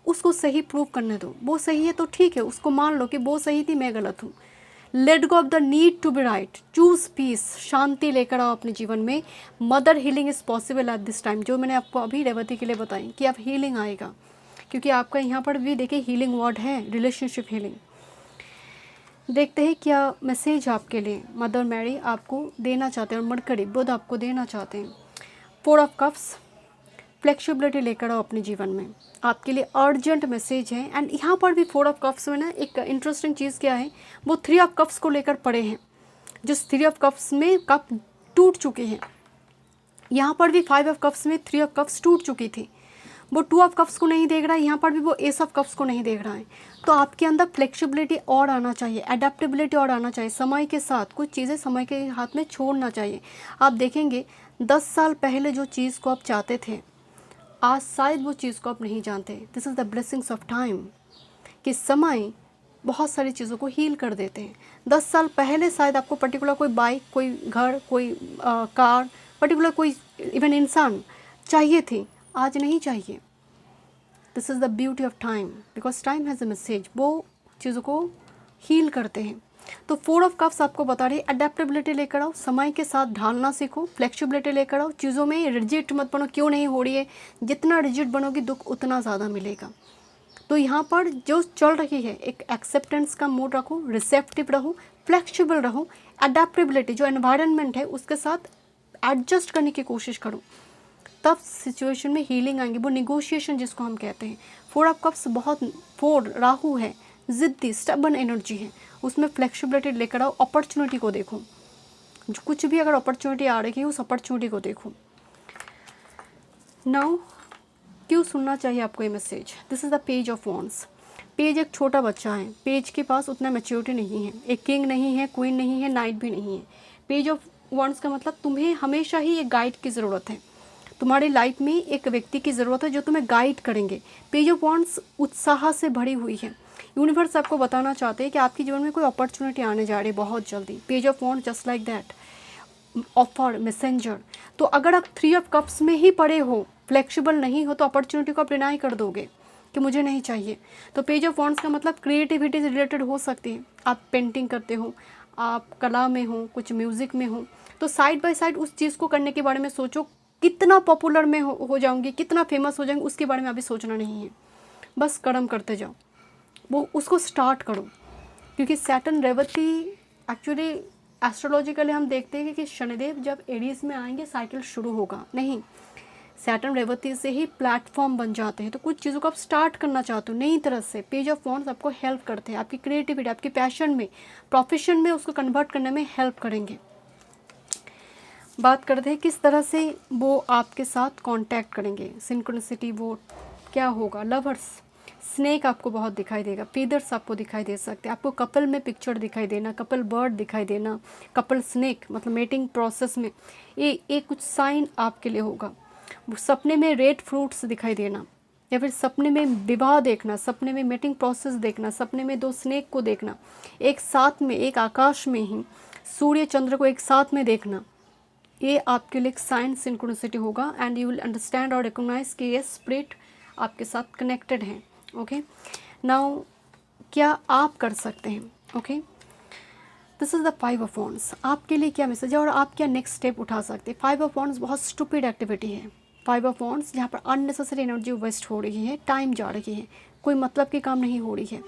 Speaker 1: उसको सही प्रूव करने दो। वो सही है तो ठीक है, उसको मान लो कि वो सही थी, मैं गलत हूँ। Let go of the need to be right, choose peace, शांति लेकर आओ अपने जीवन में। Mother healing is possible at this time, जो मैंने आपको अभी रेवती के लिए बताई कि अब हीलिंग आएगा, क्योंकि आपका यहाँ पर भी देखिए हीलिंग वर्ड है, रिलेशनशिप हीलिंग। देखते हैं क्या मैसेज आपके लिए मदर मैरी आपको देना चाहते हैं और मरकरी बुध आपको देना चाहते हैं। 4 ऑफ कप्स, फ्लेक्सिबिलिटी लेकर आओ अपने जीवन में, आपके लिए अर्जेंट मैसेज है। एंड यहाँ पर भी 4 ऑफ कप्स में ना एक इंटरेस्टिंग चीज़ क्या है, वो 3 ऑफ कप्स को लेकर पड़े हैं। जिस 3 ऑफ कप्स में कप टूट चुके हैं, यहाँ पर भी 5 ऑफ कप्स में 3 ऑफ कप्स टूट चुकी थी। वो 2 ऑफ कप्स को नहीं देख रहा है, यहाँ पर भी वो एस ऑफ कप्स को नहीं देख रहा है। तो आपके अंदर फ्लेक्सिबिलिटी और आना चाहिए, अडेप्टेबिलिटी और आना चाहिए। समय के साथ कुछ चीज़ें समय के हाथ में छोड़ना चाहिए। आप देखेंगे 10 साल पहले जो चीज़ को आप चाहते थे, आज शायद वो चीज़ को आप नहीं जानते। This is the blessings of time, कि समय बहुत सारी चीज़ों को हील कर देते हैं। 10 साल पहले शायद आपको पर्टिकुलर कोई बाइक, कोई घर, कोई कार, पर्टिकुलर कोई इवन इंसान चाहिए थी, आज नहीं चाहिए। This is the beauty of time, because time has a message, वो चीज़ों को हील करते हैं। तो 4 ऑफ कप्स आपको बता रही है अडेप्टेबिलिटी लेकर आओ, समय के साथ ढालना सीखो, फ्लेक्सिबिलिटी लेकर आओ, चीज़ों में रिजिड मत बनो। क्यों नहीं हो रही है, जितना रिजिड बनोगी दुख उतना ज़्यादा मिलेगा। तो यहाँ पर जो चल रही है एक एक्सेप्टेंस का मोड रखो, रिसेप्टिव रहो, फ्लेक्सिबल रहो, अडेप्टेबिलिटी जो एनवायरनमेंट है उसके साथ एडजस्ट करने की कोशिश करो, तब सिचुएशन में हीलिंग आएंगी। वो निगोशिएशन जिसको हम कहते हैं। 4 ऑफ कप्स बहुत 4 राहु है, ज़िद्दी स्टबन एनर्जी है, उसमें फ्लेक्सिबिलिटी लेकर आओ, अपॉर्चुनिटी को देखो। जो कुछ भी अगर अपॉर्चुनिटी आ रही है उस अपॉर्चुनिटी को देखो। नाउ क्यों सुनना चाहिए आपको ये message. This is the page of wands. Page एक छोटा बच्चा है, पेज के पास उतना मैच्योरिटी नहीं है, एक किंग नहीं है, क्वीन नहीं है, नाइट भी नहीं है। पेज ऑफ वॉन्ड्स का मतलब तुम्हें हमेशा ही एक गाइड की ज़रूरत है, तुम्हारी लाइफ में एक व्यक्ति की ज़रूरत है जो तुम्हें गाइड करेंगे। पेज ऑफ वॉन्ड्स उत्साह से भरी हुई है। यूनिवर्स आपको बताना चाहते हैं कि आपके जीवन में कोई अपॉर्चुनिटी आने जा रही है बहुत जल्दी। Page of wands just like that, offer, messenger. तो अगर आप 3 ऑफ कप्स में ही पड़े हो, फ्लेक्सिबल नहीं हो, तो अपॉर्चुनिटी को आप डिनाई कर दोगे कि मुझे नहीं चाहिए। तो पेज ऑफ वॉन्ड्स का मतलब क्रिएटिविटी से रिलेटेड हो सकती है। आप पेंटिंग करते हो, आप कला में हो, कुछ म्यूज़िक में हो, तो साइड बाय साइड उस चीज़ को करने के बारे में सोचो। कितना पॉपुलर में हो जाऊंगी, कितना फेमस हो जाएंगे, उसके बारे में अभी सोचना नहीं है। बस कर्म करते जाओ, वो उसको स्टार्ट करो। क्योंकि सैटर्न रेवती एक्चुअली एस्ट्रोलॉजिकली हम देखते हैं कि शनिदेव जब एरीज में आएंगे साइकिल शुरू होगा, नहीं, सैटर्न रेवती से ही प्लेटफॉर्म बन जाते हैं। तो कुछ चीज़ों को आप स्टार्ट करना चाहते हो नई तरह से, पेज ऑफ वॉन्ड्स आपको हेल्प करते हैं, आपकी क्रिएटिविटी, आपके पैशन में, प्रोफेशन में उसको कन्वर्ट करने में हेल्प करेंगे। बात करते हैं किस तरह से वो आपके साथ कांटेक्ट करेंगे, सिंक्रोनिसिटी वो क्या होगा। लवर्स, स्नेक आपको बहुत दिखाई देगा, फीदर्स आपको दिखाई दे सकते हैं, आपको कपल में पिक्चर दिखाई देना, कपल बर्ड दिखाई देना, कपल स्नेक मतलब मेटिंग प्रोसेस में ये कुछ साइन आपके लिए होगा। सपने में रेड फ्रूट्स दिखाई देना, या फिर सपने में विवाह देखना, सपने में मेटिंग प्रोसेस देखना, सपने में 2 स्नेक को देखना, एक साथ में, एक आकाश में ही सूर्य चंद्र को एक साथ में देखना, ये आपके लिए एक साइन सिंक्रोनिसिटी होगा। एंड यू विल अंडरस्टैंड और रिकॉग्नाइज कि ये स्पिरिट आपके साथ कनेक्टेड हैं। ओके, नाउ क्या आप कर सकते हैं। Okay, this is the 5 of wands, आपके लिए क्या मैसेज है और आप क्या नेक्स्ट स्टेप उठा सकते हैं। 5 ऑफ वॉन्ड्स बहुत स्टूपिड एक्टिविटी है। 5 ऑफ वॉन्ड्स जहाँ पर अननेसेसरी एनर्जी वेस्ट हो रही है, टाइम जा रही है, कोई मतलब की काम नहीं हो रही है।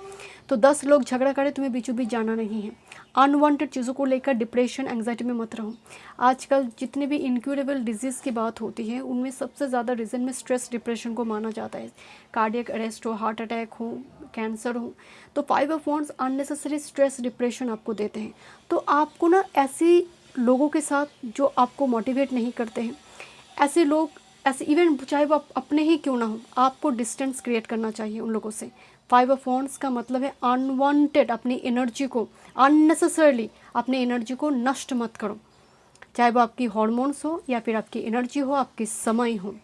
Speaker 1: तो 10 लोग झगड़ा करें, तुम्हें बीचों बीच जाना नहीं है। अनवांटेड चीज़ों को लेकर डिप्रेशन, एंग्जाइटी में मत रहो। आजकल जितने भी इनक्यूरेबल डिजीज़ की बात होती है उनमें सबसे ज़्यादा रीज़न में स्ट्रेस डिप्रेशन को माना जाता है। कार्डियक अरेस्ट हो, हार्ट अटैक हो, कैंसर हो, तो 5 of wands unnecessary stress depression आपको देते हैं। तो आपको ना ऐसे लोगों के साथ जो आपको मोटिवेट नहीं करते हैं, ऐसे लोग, ऐसे इवन चाहे वो अपने ही क्यों ना हो, आपको डिस्टेंस क्रिएट करना चाहिए उन लोगों से। 5 ऑफ वॉन्ड्स का मतलब है अनवांटेड अपनी एनर्जी को, अननेसेसरली अपनी एनर्जी को नष्ट मत करो, चाहे वो आपकी हार्मोन्स हो या फिर आपकी एनर्जी हो, आपकी समय हो।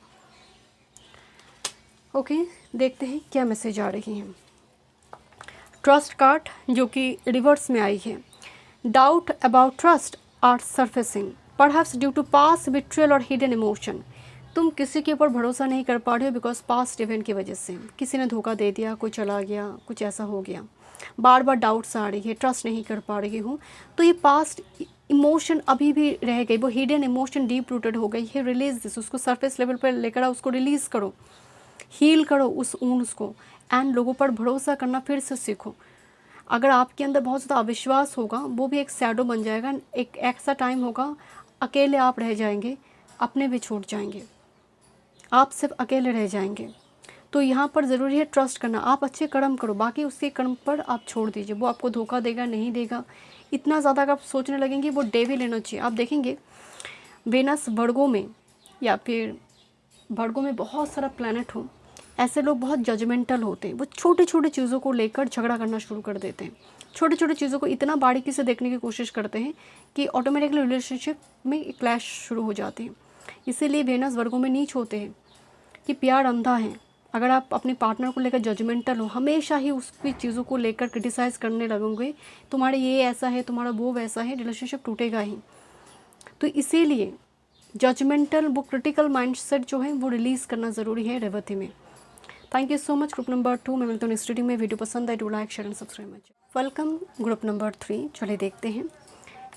Speaker 1: ओके, देखते हैं क्या मैसेज आ रही है। ट्रस्ट कार्ड जो कि रिवर्स में आई है। Doubt about trust, are surfacing perhaps due to past betrayal और हिडन इमोशन। तुम किसी के ऊपर भरोसा नहीं कर पा रहे हो बिकॉज पास्ट इवेंट की वजह से किसी ने धोखा दे दिया, कोई चला गया, कुछ ऐसा हो गया, बार बार डाउट्स आ रही है, ट्रस्ट नहीं कर पा रही हूँ। तो ये पास्ट इमोशन अभी भी रह गई, वो हिडन इमोशन डीप रूटेड हो गई है। रिलीज दिस, उसको सरफेस लेवल पर लेकर आओ, उसको रिलीज़ करो, हील करो उस ऊंड्स को, एंड लोगों पर भरोसा करना फिर से सीखो। अगर आपके अंदर बहुत ज़्यादा अविश्वास होगा, वो भी एक शैडो बन जाएगा। एक ऐसा टाइम होगा अकेले आप रह जाएंगे, अपने भी छूट जाएंगे, आप सिर्फ अकेले रह जाएंगे। तो यहाँ पर ज़रूरी है ट्रस्ट करना। आप अच्छे कर्म करो, बाकी उसके कर्म पर आप छोड़ दीजिए। वो आपको धोखा देगा नहीं देगा, इतना ज़्यादा अगर आप सोचने लगेंगे, वो डेविल लेना चाहिए। आप देखेंगे वेनस वर्गो में या फिर वर्गो में बहुत सारा प्लैनेट हो, ऐसे लोग बहुत जजमेंटल होते हैं। वो छोटे छोटे चीज़ों को लेकर झगड़ा करना शुरू कर देते हैं, छोटे छोटे चीज़ों को इतना बारीकी से देखने की कोशिश करते हैं कि ऑटोमेटिकली रिलेशनशिप में क्लैश शुरू हो जाते हैं। इसीलिए वेनस वर्गो में नीच होते हैं कि प्यार अंधा है। अगर आप अपने पार्टनर को लेकर जजमेंटल हो, हमेशा ही उसकी चीज़ों को लेकर क्रिटिसाइज़ करने लगोगे, तुम्हारे ये ऐसा है, तुम्हारा वो वैसा है, रिलेशनशिप टूटेगा ही। तो इसीलिए जजमेंटल, वो क्रिटिकल माइंडसेट जो है वो रिलीज़ करना ज़रूरी है रेवती में। Thank you so much. Group number 2 में मिलते हैं नेक्स्ट रीडिंग में। वीडियो पसंद आए, do like share and subscribe much. Welcome group number 3। चलिए देखते हैं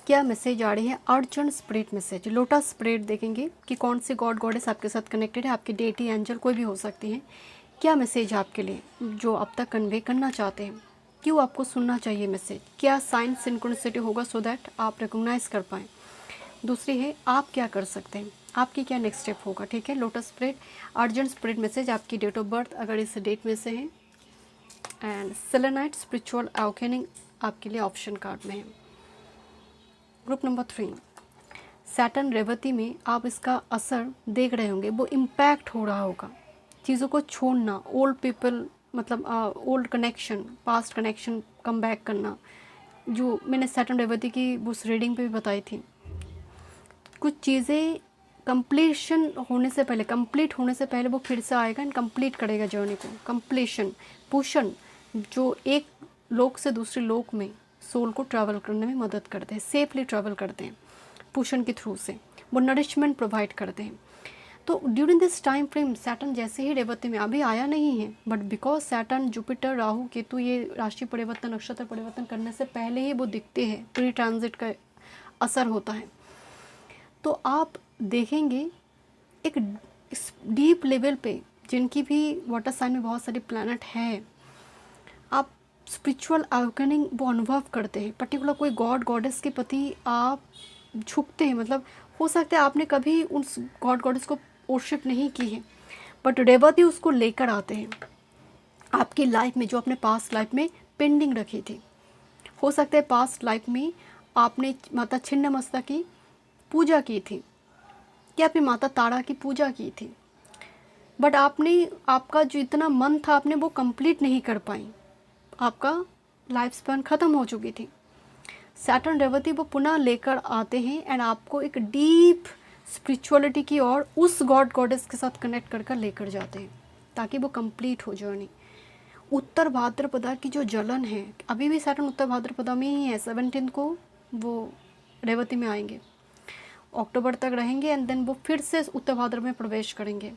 Speaker 1: क्या मैसेज आ रही है। Urgent spirit message, lotus spirit देखेंगे कि कौन से गॉड गॉडेस आपके साथ कनेक्टेड है, आपकी डेटी एंजल कोई भी हो सकती है। क्या मैसेज आपके लिए जो अब तक कन्वे करना चाहते हैं, क्यों आपको सुनना चाहिए मैसेज, क्या साइन सिंक्रोनिसिटी होगा सो दैट आप रिकॉग्नाइज कर पाएँ। दूसरी है आप क्या कर सकते हैं, आपकी क्या नेक्स्ट स्टेप होगा। ठीक है, lotus spirit urgent spirit message, आपकी डेट ऑफ बर्थ अगर इस डेट में से है, एंड सेलेनाइट स्पिरिचुअल अवेकनिंग आपके लिए ऑप्शन कार्ड में है। ग्रुप नंबर 3 सैटर्न रेवती में आप इसका असर देख रहे होंगे, वो इम्पैक्ट हो रहा होगा। चीज़ों को छोड़ना, ओल्ड पीपल मतलब old connection, past connection come back करना, जो मैंने सैटर्न रेवती की उस रीडिंग पे भी बताई थी। कुछ चीज़ें कंप्लीशन होने से पहले, कंप्लीट होने से पहले वो फिर से आएगा एंड कंप्लीट करेगा जर्नी को। कंप्लीशन, पुशन, जो एक लोक से दूसरे लोक में सोल को ट्रैवल करने में मदद करते हैं, सेफली ट्रैवल करते हैं पुशन के थ्रू से, वो नरिशमेंट प्रोवाइड करते हैं। तो during this time frame Saturn जैसे ही रेवती में अभी आया नहीं है, but because Saturn, Jupiter, Rahu, Ketu ये राशि परिवर्तन, नक्षत्र परिवर्तन करने से पहले ही वो दिखते हैं, प्री ट्रांजिट का असर होता है। तो आप देखेंगे एक डीप लेवल पे, जिनकी भी वाटर साइन में बहुत सारे प्लैनेट हैं, आप स्पिरिचुअल अवेकनिंग वो अनुभव करते हैं। पर्टिकुलर कोई गॉड गॉडेस के प्रति आप झुकते हैं। मतलब हो सकता है आपने कभी उस गॉड गॉडेस को वर्शिप नहीं की है, बट रेवती उसको लेकर आते हैं आपकी लाइफ में, जो अपने पास्ट लाइफ में पेंडिंग रखी थी। हो सकता है पास्ट लाइफ में आपने माता छिन्नमस्ता की पूजा की थी या फिर माता तारा की पूजा की थी, बट आपने, आपका जो इतना मन था आपने वो कंप्लीट नहीं कर पाई, आपका लाइफ स्पैन ख़त्म हो चुकी थी। सैटर्न रेवती वो पुनः लेकर आते हैं एंड आपको एक डीप स्पिरिचुअलिटी की ओर उस गॉड गॉडेस के साथ कनेक्ट कर कर लेकर जाते हैं ताकि वो कंप्लीट हो जर्नी। उत्तर भाद्रपदा की जो जलन है, अभी भी सैटर्न उत्तर भाद्रपदा में ही है। 17 को वो रेवती में आएंगे, अक्टूबर तक रहेंगे एंड देन वो फिर से उत्तर भाद्र में प्रवेश करेंगे।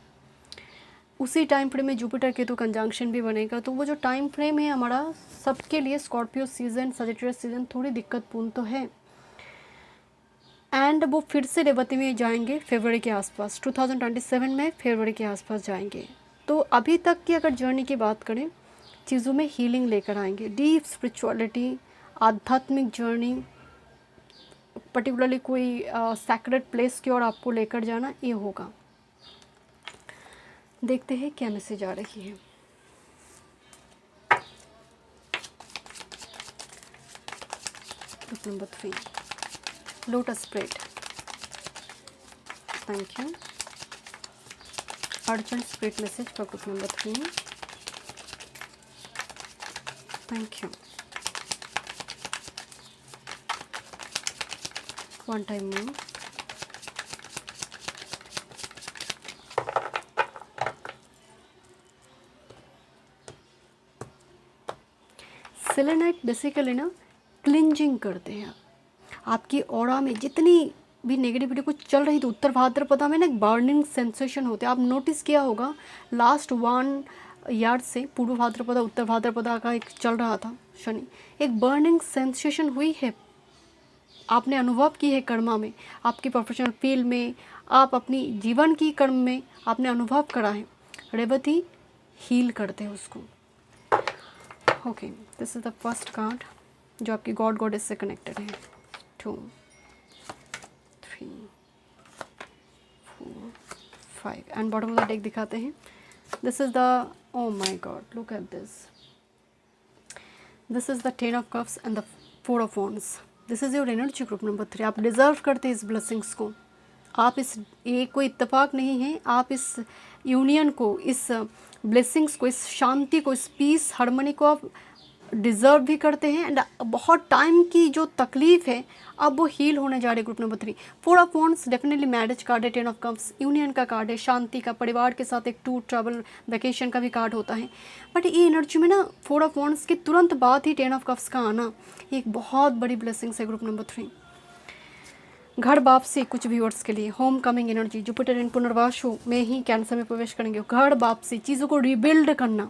Speaker 1: उसी टाइम फ्रेम में जुपिटर केतु कंजंक्शन भी बनेगा। तो वो जो टाइम फ्रेम है हमारा सबके लिए, स्कॉर्पियो सीजन, सजिटेरियस सीजन थोड़ी दिक्कतपूर्ण तो है। एंड वो फिर से रेवती में जाएंगे फरवरी के आसपास, 2027 में फरवरी के आसपास जाएंगे। तो अभी तक की अगर जर्नी की बात करें, चीज़ों में हीलिंग लेकर आएंगे, डीप स्पिरिचुअलिटी, आध्यात्मिक जर्नी, पर्टिकुलरली कोई सैक्रेड प्लेस की ओर आपको लेकर जाना, ये होगा। देखते हैं क्या मैसेज आ रही है। Group number 3 lotus spread, thank you. Urgent spread message for group number 3, thank you. One time move, selenite basically ना क्लिंजिंग करते हैं। आपकी ऑरा में जितनी भी नेगेटिविटी कुछ चल रही थी, उत्तर भाद्रपदा में ना एक बर्निंग सेंसेशन होते हैं। आप नोटिस किया होगा लास्ट 1 ईयर से पूर्व भाद्रपदा उत्तर भाद्रपदा का एक चल रहा था शनि, एक बर्निंग सेंसेशन हुई है, आपने अनुभव की है कर्मा में, आपकी प्रोफेशनल फील्ड में, आप अपनी जीवन की कर्म में आपने अनुभव करा है। रेवती हील करते हैं उसको। Okay, this is the first card जो आपकी गॉड गॉडेस से कनेक्टेड है। 2 3 4 5 and bottom of the deck दिखाते हैं। This is the, oh my God, look at this, this is the 10 of cups and the 4 of wands. This is your energy group number 3। आप deserve करते हैं इस blessings को। आप इस, ये कोई इत्तेफाक नहीं है, आप इस यूनियन को, इस ब्लेसिंग्स को, इस शांति को, इस पीस हार्मनी को आप डिज़र्व भी करते हैं। एंड बहुत टाइम की जो तकलीफ़ है अब वो हील होने जा रही है। Group number 3 4 of wands definitely marriage card है, 10 ऑफ कप्स यूनियन का कार्ड है, शांति का, परिवार के साथ एक टूर ट्रैवल वैकेशन का भी कार्ड होता है। बट ये एनर्जी में ना 4 ऑफ वॉन्ड्स के तुरंत बाद ही 10 ऑफ कप्स का आना एक बहुत बड़ी ब्लेसिंग्स है ग्रुप नंबर 3। घर वापसी कुछ व्यूअर्स के लिए, homecoming energy, Jupiter in Punarvasu में ही कैंसर में प्रवेश करेंगे। घर वापसी, चीज़ों को रिबिल्ड करना।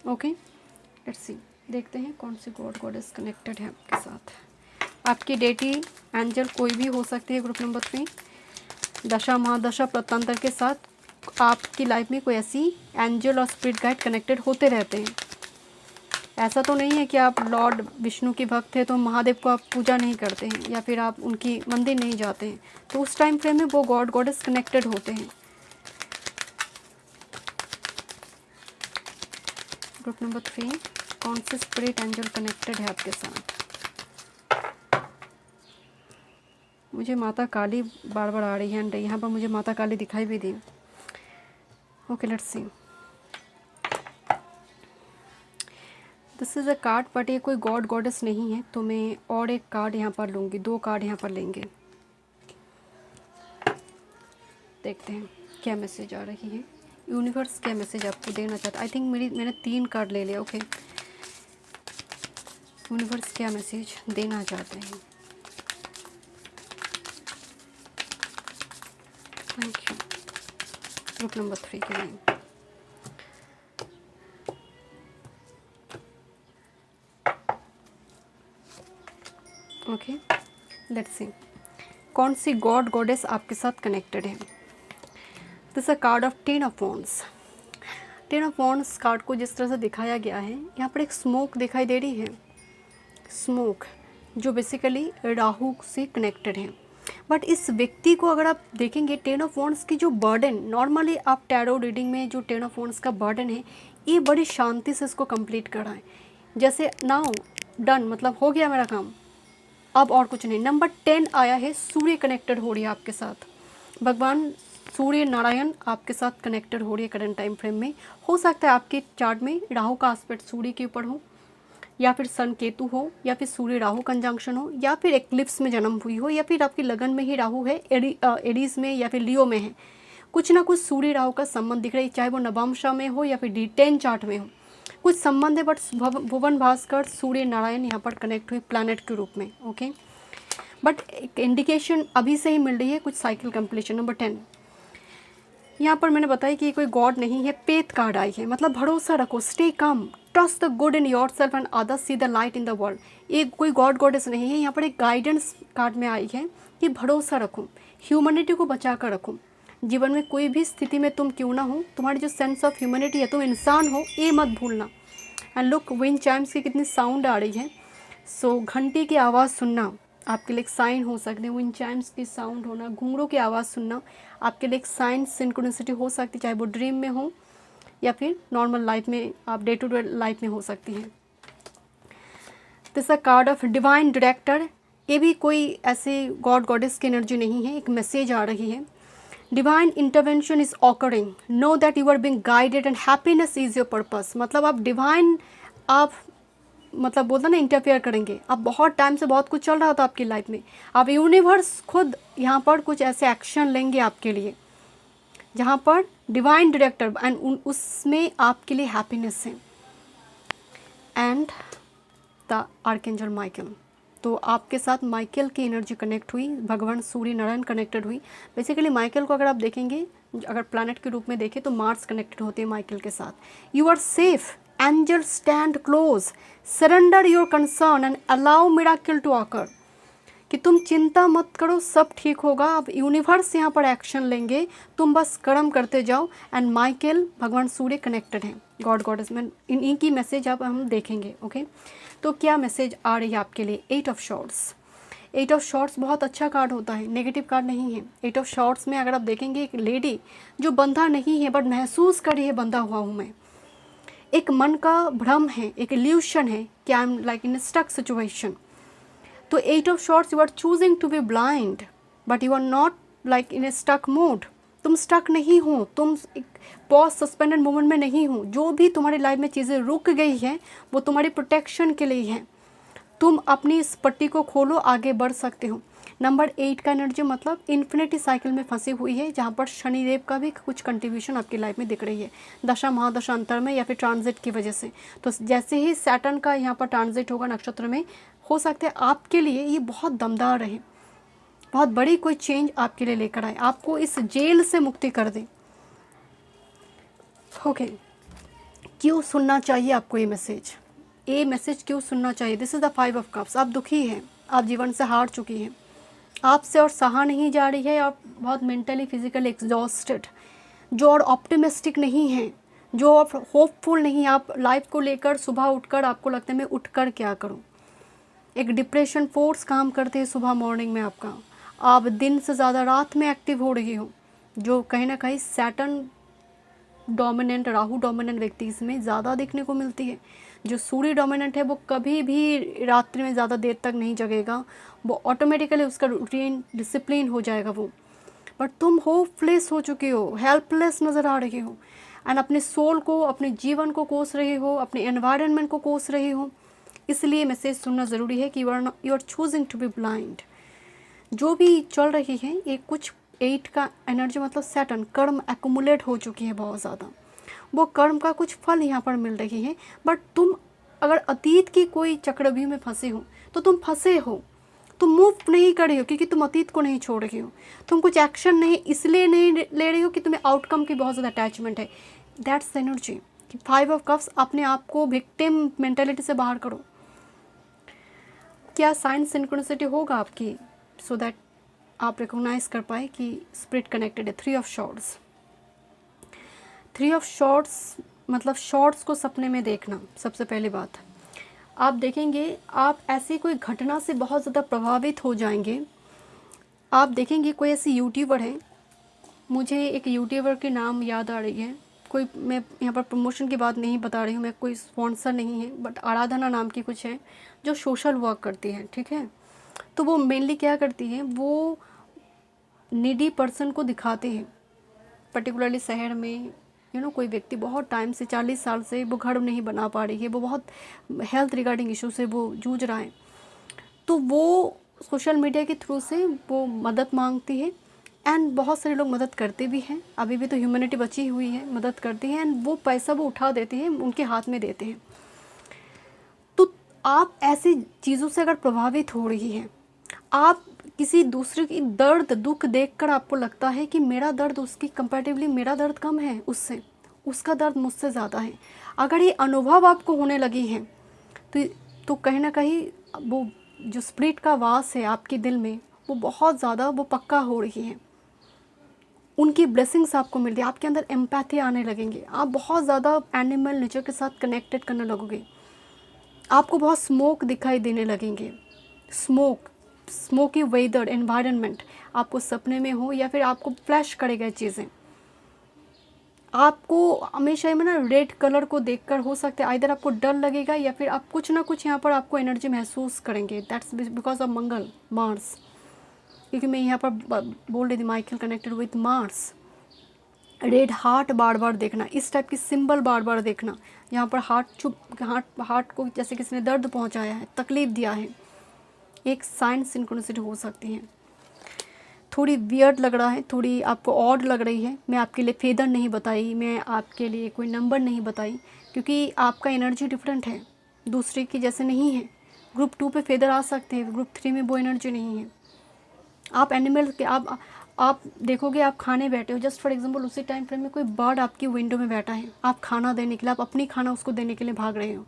Speaker 1: ओके, लेट्स सी, देखते हैं कौन सी गॉड गॉडेस कनेक्टेड है आपके साथ। आपकी डेटी एंजल कोई भी हो सकती है ग्रुप नंबर 3। दशा महादशा प्रत्यांतर के साथ आपकी लाइफ में कोई ऐसी एंजल और स्पिरिट गाइड कनेक्टेड होते रहते हैं। ऐसा तो नहीं है कि आप लॉर्ड विष्णु के भक्त हैं तो महादेव को आप पूजा नहीं करते हैं या फिर आप उनकी मंदिर नहीं जाते हैं, तो उस टाइम फ्रेम में वो गॉड गॉडेस कनेक्टेड होते हैं। ग्रुप नंबर 3 कौन से स्पिरिट एंजल कनेक्टेड है आपके साथ। मुझे माता काली बार बार आ रही है एंड यहाँ पर मुझे माता काली दिखाई भी दी। Okay, let's see, this is a card, but ये कोई गॉड गॉडेस नहीं है, तो मैं और एक कार्ड यहाँ पर लूँगी, 2 कार्ड यहाँ पर लेंगे। देखते हैं क्या मैसेज आ रही है, यूनिवर्स क्या मैसेज आपको देना चाहता है। आई थिंक मैंने 3 कार्ड ले लिया। ओके, यूनिवर्स क्या मैसेज देना चाहते हैं। थैंक यू ग्रुप नंबर 3 के लिए। ओके, लेट्स सी कौन सी गॉड गॉडेस आपके साथ कनेक्टेड है। This a card of 10 of wands. 10 of wands card को जिस तरह से दिखाया गया है, यहाँ पर एक स्मोक दिखाई दे रही है, स्मोक जो बेसिकली राहु से कनेक्टेड है। बट इस व्यक्ति को अगर आप देखेंगे 10 ऑफ वॉन्ड्स की जो बर्डन, नॉर्मली आप टैरो रीडिंग में जो 10 ऑफ वॉन्ड्स का बर्डन है, ये बड़ी शांति से इसको कंप्लीट कर रहा है। जैसे नाउ डन, मतलब हो गया मेरा काम, अब और कुछ नहीं। नंबर 10 आया है, सूर्य कनेक्टेड हो रही है आपके साथ। भगवान सूर्य नारायण आपके साथ कनेक्टेड हो रही है करंट टाइम फ्रेम में। हो सकता है आपके चार्ट में राहु का एस्पेक्ट सूर्य के ऊपर हो, या फिर सन केतु हो, या फिर सूर्य राहु कंजंक्शन हो, या फिर एक्लिप्स में जन्म हुई हो, या फिर आपकी लगन में ही राहु है, एरीज में या फिर लियो में है। कुछ ना कुछ सूर्य राहु का संबंध दिख रहा है, चाहे वो नवमशा में हो या फिर D10 चार्ट में हो, कुछ संबंध है। बट भुवन भास्कर सूर्य नारायण यहाँ पर कनेक्ट हुई प्लैनेट के रूप में। ओके, बट एक इंडिकेशन अभी से ही मिल रही है कुछ साइकिल कंप्लीशन। नंबर 10 यहाँ पर मैंने बताया कि कोई गॉड नहीं है, पेथ कार्ड आई है, मतलब भरोसा रखो, stay come, trust the good in your self and others, see the light in the world. ये कोई गॉड गॉडेस नहीं है, यहाँ पर एक गाइडेंस कार्ड में आई है कि भरोसा रखो, ह्यूमैनिटी को बचा कर रखो। जीवन में कोई भी स्थिति में तुम क्यों ना हो, तुम्हारी जो सेंस ऑफ ह्यूमैनिटी है, तुम इंसान हो, ये मत भूलना। एंड लुक, विंड चाइम्स की कितनी साउंड आ रही है। सो घंटी की आवाज़ सुनना आपके लिए एक साइन हो सकते हैं, विंड चाइम्स की साउंड होना, घुंघरों की आवाज़ सुनना आपके लिए एक साइन, सिंक्रोनिसिटी हो सकती है, चाहे वो ड्रीम में हो या फिर नॉर्मल लाइफ में, आप डे टू डे लाइफ में हो सकती है। This a card of divine director. ये भी कोई ऐसे गॉड गॉडेस की एनर्जी नहीं है, एक मैसेज आ रही है, divine intervention is occurring, know that you are being guided and happiness is your purpose. मतलब आप डिवाइन, आप मतलब बोलते ना इंटरफेयर करेंगे। अब बहुत टाइम से बहुत कुछ चल रहा था आपकी लाइफ में, अब यूनिवर्स खुद यहाँ पर कुछ ऐसे एक्शन लेंगे आपके लिए जहाँ पर डिवाइन डायरेक्टर एंड उसमें आपके लिए हैप्पीनेस है। एंड द आर्कएंजल माइकल, तो आपके साथ माइकल की एनर्जी कनेक्ट हुई, भगवान सूर्य नारायण कनेक्टेड हुई। बेसिकली माइकल को अगर आप देखेंगे, अगर प्लैनेट के रूप में देखें तो मार्स कनेक्टेड होती है माइकल के साथ। You are safe, angel stand close, surrender your concern and allow miracle to occur, कि तुम चिंता मत करो, सब ठीक होगा। अब यूनिवर्स यहाँ पर एक्शन लेंगे, तुम बस कर्म करते जाओ। एंड माइकल भगवान सूर्य कनेक्टेड हैं गॉड गॉडेस में। इन्हीं की मैसेज अब हम देखेंगे। ओके, तो क्या मैसेज आ रही है आपके लिए? 8 ऑफ शॉर्ट्स। 8 ऑफ शॉर्ट्स बहुत अच्छा कार्ड होता है, नेगेटिव कार्ड नहीं है। 8 ऑफ शॉर्ट्स में अगर आप देखेंगे, एक लेडी जो बंधा नहीं है बट महसूस कर रही है बंधा हुआ हूँ मैं, एक मन का भ्रम है, एक इल्यूशन है कि I am like in stuck situation. तो 8 of swords, you are choosing to be blind but you are not like in a stuck mode. तुम स्टक नहीं हो, तुम एक पॉज सस्पेंडेड मोमेंट में नहीं हो। जो भी तुम्हारी लाइफ में चीज़ें रुक गई हैं वो तुम्हारी प्रोटेक्शन के लिए है। तुम अपनी इस पट्टी को खोलो, आगे बढ़ सकते हो। नंबर 8 का एनर्जी मतलब इन्फिनिटी साइकिल में फंसी हुई है, जहाँ पर शनिदेव का भी कुछ कंट्रीब्यूशन आपकी लाइफ में दिख रही है, दशा महादशांतर में या फिर ट्रांजिट की वजह से। तो जैसे ही सैटर्न का यहाँ पर ट्रांजिट होगा नक्षत्र में, हो सकता है आपके लिए ये बहुत दमदार रहे, बहुत बड़ी कोई चेंज आपके लिए लेकर आए, आपको इस जेल से मुक्ति कर दे। ओके, क्यों सुनना चाहिए आपको ये मैसेज? ये मैसेज क्यों सुनना चाहिए? This is the 5 of cups. आप दुखी हैं, आप जीवन से हार चुकी हैं, आपसे और सहा नहीं जा रही है, आप बहुत मेंटली फिजिकली एग्जॉस्टेड, जो और ऑप्टिमिस्टिक नहीं हैं, जो आप होपफुल नहीं, आप लाइफ को लेकर सुबह उठकर आपको लगता है मैं उठकर क्या करूं। एक डिप्रेशन फोर्स काम करते हैं सुबह मॉर्निंग में आपका, आप दिन से ज़्यादा रात में एक्टिव हो रही हो, जो कहीं ना कहीं सैटर्न डोमिनेंट, राहु डोमिनेंट व्यक्ति इसमें ज़्यादा देखने को मिलती है। जो सूर्य डोमिनेंट है वो कभी भी रात्रि में ज़्यादा देर तक नहीं जगेगा, वो ऑटोमेटिकली उसका रूटीन डिसिप्लिन हो जाएगा वो। बट तुम होपलेस हो चुके हो, हेल्पलेस नज़र आ रही हो, एंड अपने सोल को, अपने जीवन को कोस रहे हो, अपने एनवायरनमेंट को कोस रहे हो। इसलिए मैसेज सुनना ज़रूरी है कि you are choosing to be blind. जो भी चल रही है ये कुछ 8 का एनर्जी मतलब सैटर्न कर्म एक्यूमुलेट हो चुकी है बहुत ज़्यादा, वो कर्म का कुछ फल यहाँ पर मिल रही है। बट तुम अगर अतीत की कोई चक्रव्यूह में फंसे हो तो तुम फंसे हो, तुम मूव नहीं कर रही हो क्योंकि तुम अतीत को नहीं छोड़ रही हो, तुम कुछ एक्शन नहीं इसलिए नहीं ले रही हो कि तुम्हें आउटकम की बहुत ज़्यादा अटैचमेंट है। दैट्स द एनर्जी कि 5 ऑफ कप्स, अपने आप को विक्टिम मेंटेलिटी से बाहर करो। क्या साइन सिंक्रोनिसिटी होगा आपकी सो दैट आप रिकॉग्नाइज कर पाए कि स्पिरिट कनेक्टेड है? 3 ऑफ शॉर्ट्स। 3 ऑफ शॉर्ट्स मतलब शॉर्ट्स को सपने में देखना। सबसे पहली बात आप देखेंगे, आप ऐसी कोई घटना से बहुत ज़्यादा प्रभावित हो जाएंगे। आप देखेंगे कोई ऐसी यूट्यूबर है, मुझे एक यूट्यूबर के नाम याद आ रही है, कोई, मैं यहाँ पर प्रमोशन की बात नहीं बता रही हूँ, मैं कोई स्पॉन्सर नहीं है, बट आराधना नाम की कुछ है जो सोशल वर्क करती है, ठीक है। तो वो मेनली क्या करती है, वो नीडी पर्सन को दिखाते हैं, पर्टिकुलरली शहर में कोई व्यक्ति बहुत टाइम से 40 साल से वो घर नहीं बना पा रही है, वो बहुत हेल्थ रिगार्डिंग इशू से वो जूझ रहा है, तो वो सोशल मीडिया के थ्रू से वो मदद मांगती है। एंड बहुत सारे लोग मदद करते भी हैं, अभी भी तो ह्यूमैनिटी बची हुई है, मदद करती हैं, एंड वो पैसा वो उठा देते हैं, उनके हाथ में देते हैं। तो आप ऐसी चीज़ों से अगर प्रभावित हो रही हैं, आप किसी दूसरे की दर्द दुख देखकर आपको लगता है कि मेरा दर्द उसकी कंपैरेटिवली मेरा दर्द कम है उससे, उसका दर्द मुझसे ज़्यादा है, अगर ये अनुभव आपको होने लगी है तो कहीं ना कहीं वो जो स्पिरिट का वास है आपके दिल में वो बहुत ज़्यादा वो पक्का हो रही है, उनकी ब्लेसिंग्स आपको मिल रही है, आपके अंदर एम्पैथी आने लगेंगे, आप बहुत ज़्यादा एनिमल नेचर के साथ कनेक्टेड करने लगोगे, आपको बहुत स्मोक दिखाई देने लगेंगे, स्मोकी वेदर एनवायरनमेंट आपको सपने में हो या फिर आपको फ्लैश करेगा चीज़ें। आपको हमेशा में ना रेड कलर को देखकर हो सकता है आइदर आपको डर लगेगा या फिर आप कुछ ना कुछ यहाँ पर आपको एनर्जी महसूस करेंगे। That's because of Mangal, Mars, क्योंकि मैं यहाँ पर बोल रही थी Michael connected with Mars. Red heart बार बार देखना, इस टाइप की सिंबल बार बार देखना, यहाँ पर हार्ट को जैसे किसी ने दर्द पहुँचाया है, तकलीफ़ दिया है, एक साइन सिंक्रोनिसिटी हो सकती है। थोड़ी वियर्ड लग रहा है, थोड़ी आपको ऑड लग रही है, मैं आपके लिए फेदर नहीं बताई, मैं आपके लिए कोई नंबर नहीं बताई, क्योंकि आपका एनर्जी डिफरेंट है, दूसरे की जैसे नहीं है। ग्रुप 2 पे फेदर आ सकते हैं, ग्रुप 3 में वो एनर्जी नहीं है। आप एनिमल के आप देखोगे, आप खाने बैठे हो, जस्ट फॉर एग्जांपल उसी टाइम फ्रेम में कोई बर्ड आपकी विंडो में बैठा है, आप खाना देने के लिए, आप अपनी खाना उसको देने के लिए भाग रहे हो,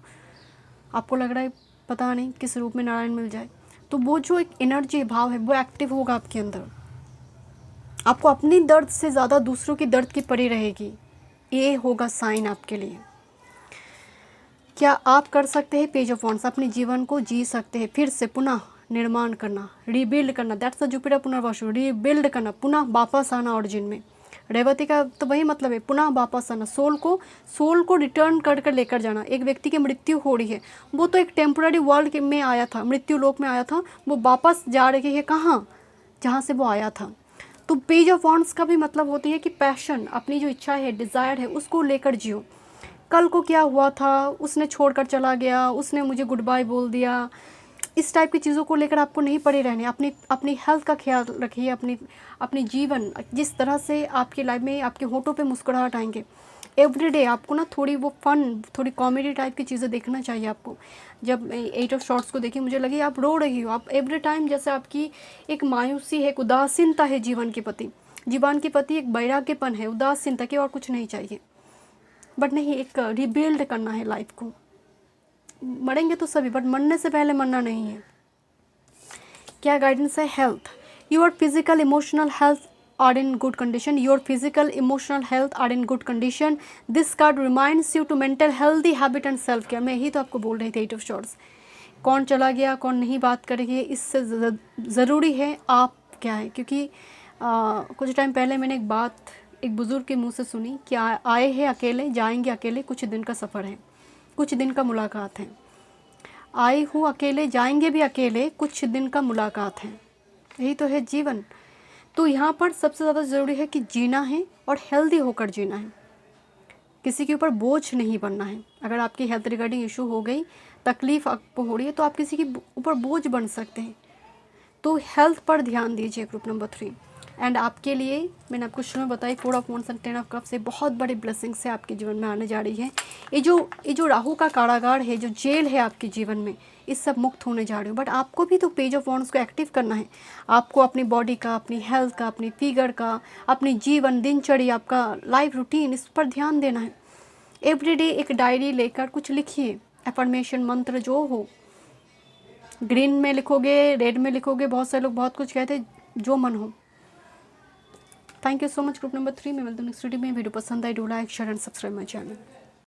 Speaker 1: आपको लग रहा है पता नहीं किस रूप में नारायण मिल जाए, तो वो जो एक एनर्जी भाव है वो एक्टिव होगा आपके अंदर। आपको अपनी दर्द से ज़्यादा दूसरों की दर्द की पड़ी रहेगी, ये होगा साइन आपके लिए। क्या आप कर सकते हैं पेज ऑफ वॉन्ड्स, अपने जीवन को जी सकते हैं, फिर से पुनः निर्माण करना, रीबिल्ड करना, दैट्स द जुपिटर पुनर्वासु, रीबिल्ड करना, पुनः वापस आना ऑरिजिन में। रेवती का तो वही मतलब है, पुनः वापस आना, सोल को रिटर्न कर कर लेकर जाना। एक व्यक्ति की मृत्यु हो रही है, वो तो एक टेम्पोररी वर्ल्ड में आया था, मृत्यु लोक में आया था, वो वापस जा रही है कहाँ, जहाँ से वो आया था। तो पेज ऑफ वॉन्ड्स का भी मतलब होती है कि पैशन, अपनी जो इच्छा है, डिज़ायर है, उसको लेकर जियो। कल को क्या हुआ था, उसने छोड़कर चला गया, उसने मुझे गुड बाय बोल दिया, इस टाइप की चीज़ों को लेकर आपको नहीं पड़े रहने। अपनी हेल्थ का ख्याल रखिए, अपनी जीवन, जिस तरह से आपकी लाइफ में आपके होठों पे मुस्कुराहट आएंगे एवरीडे। आपको ना थोड़ी वो फन, थोड़ी कॉमेडी टाइप की चीज़ें देखना चाहिए आपको। जब 8 ऑफ शॉर्ट्स को देखी, मुझे लगी आप रो रही हो, आप एवरी टाइम जैसे आपकी एक मायूसी है, एक उदासीनता है जीवन के प्रति एक वैराग्यपन है, उदासीनता की, और कुछ नहीं चाहिए। बट नहीं, एक रिबिल्ड करना है लाइफ को। मरेंगे तो सभी, बट मरने से पहले मरना नहीं है। क्या गाइडेंस है? Health, your physical emotional health are in good condition, your physical emotional health are in good condition, this card reminds you to maintain healthy habit and self care. मैं यही तो आपको बोल रही थी 8 ऑफ शॉर्ट्स। कौन चला गया, कौन नहीं बात करेगी, इससे ज़रूरी है आप क्या है। क्योंकि कुछ टाइम पहले मैंने एक बात एक बुज़ुर्ग के मुंह से सुनी कि आए हैं अकेले, जाएंगे अकेले, कुछ दिन का सफ़र है, कुछ दिन का मुलाकात है। आए हूँ अकेले, जाएंगे भी अकेले, कुछ दिन का मुलाकात है। यही तो है जीवन। तो यहाँ पर सबसे ज़्यादा ज़रूरी है कि जीना है और हेल्दी होकर जीना है, किसी के ऊपर बोझ नहीं बनना है। अगर आपकी हेल्थ रिगार्डिंग इशू हो गई, तकलीफ़ आपको हो रही है, तो आप किसी के ऊपर बोझ बन सकते हैं। तो हेल्थ पर ध्यान दीजिए, ग्रुप नंबर 3। एंड आपके लिए मैंने आपको शुरू में बताई 4 of wands and 10 of cups से बहुत बड़ी ब्लेसिंग्स से आपके जीवन में आने जा रही है। ये जो राहु का कारागार है, जो जेल है आपके जीवन में, इस सब मुक्त होने जा रहे हो। बट आपको भी तो पेज ऑफ वॉन्ड्स को एक्टिव करना है। आपको अपनी बॉडी का, अपनी हेल्थ का, अपनी फिगर का, अपनी जीवन दिनचर्या, आपका लाइफ रूटीन, इस पर ध्यान देना है। एवरीडे एक डायरी लेकर कुछ लिखिए, एफर्मेशन मंत्र जो हो, ग्रीन में लिखोगे, रेड में लिखोगे, बहुत सारे लोग बहुत कुछ कहते, जो मन हो। Thank you so much group number 3 में मिलते हैं नेक्स्ट वीडियो में। वीडियो पसंद आई, do like, share and subscribe my channel.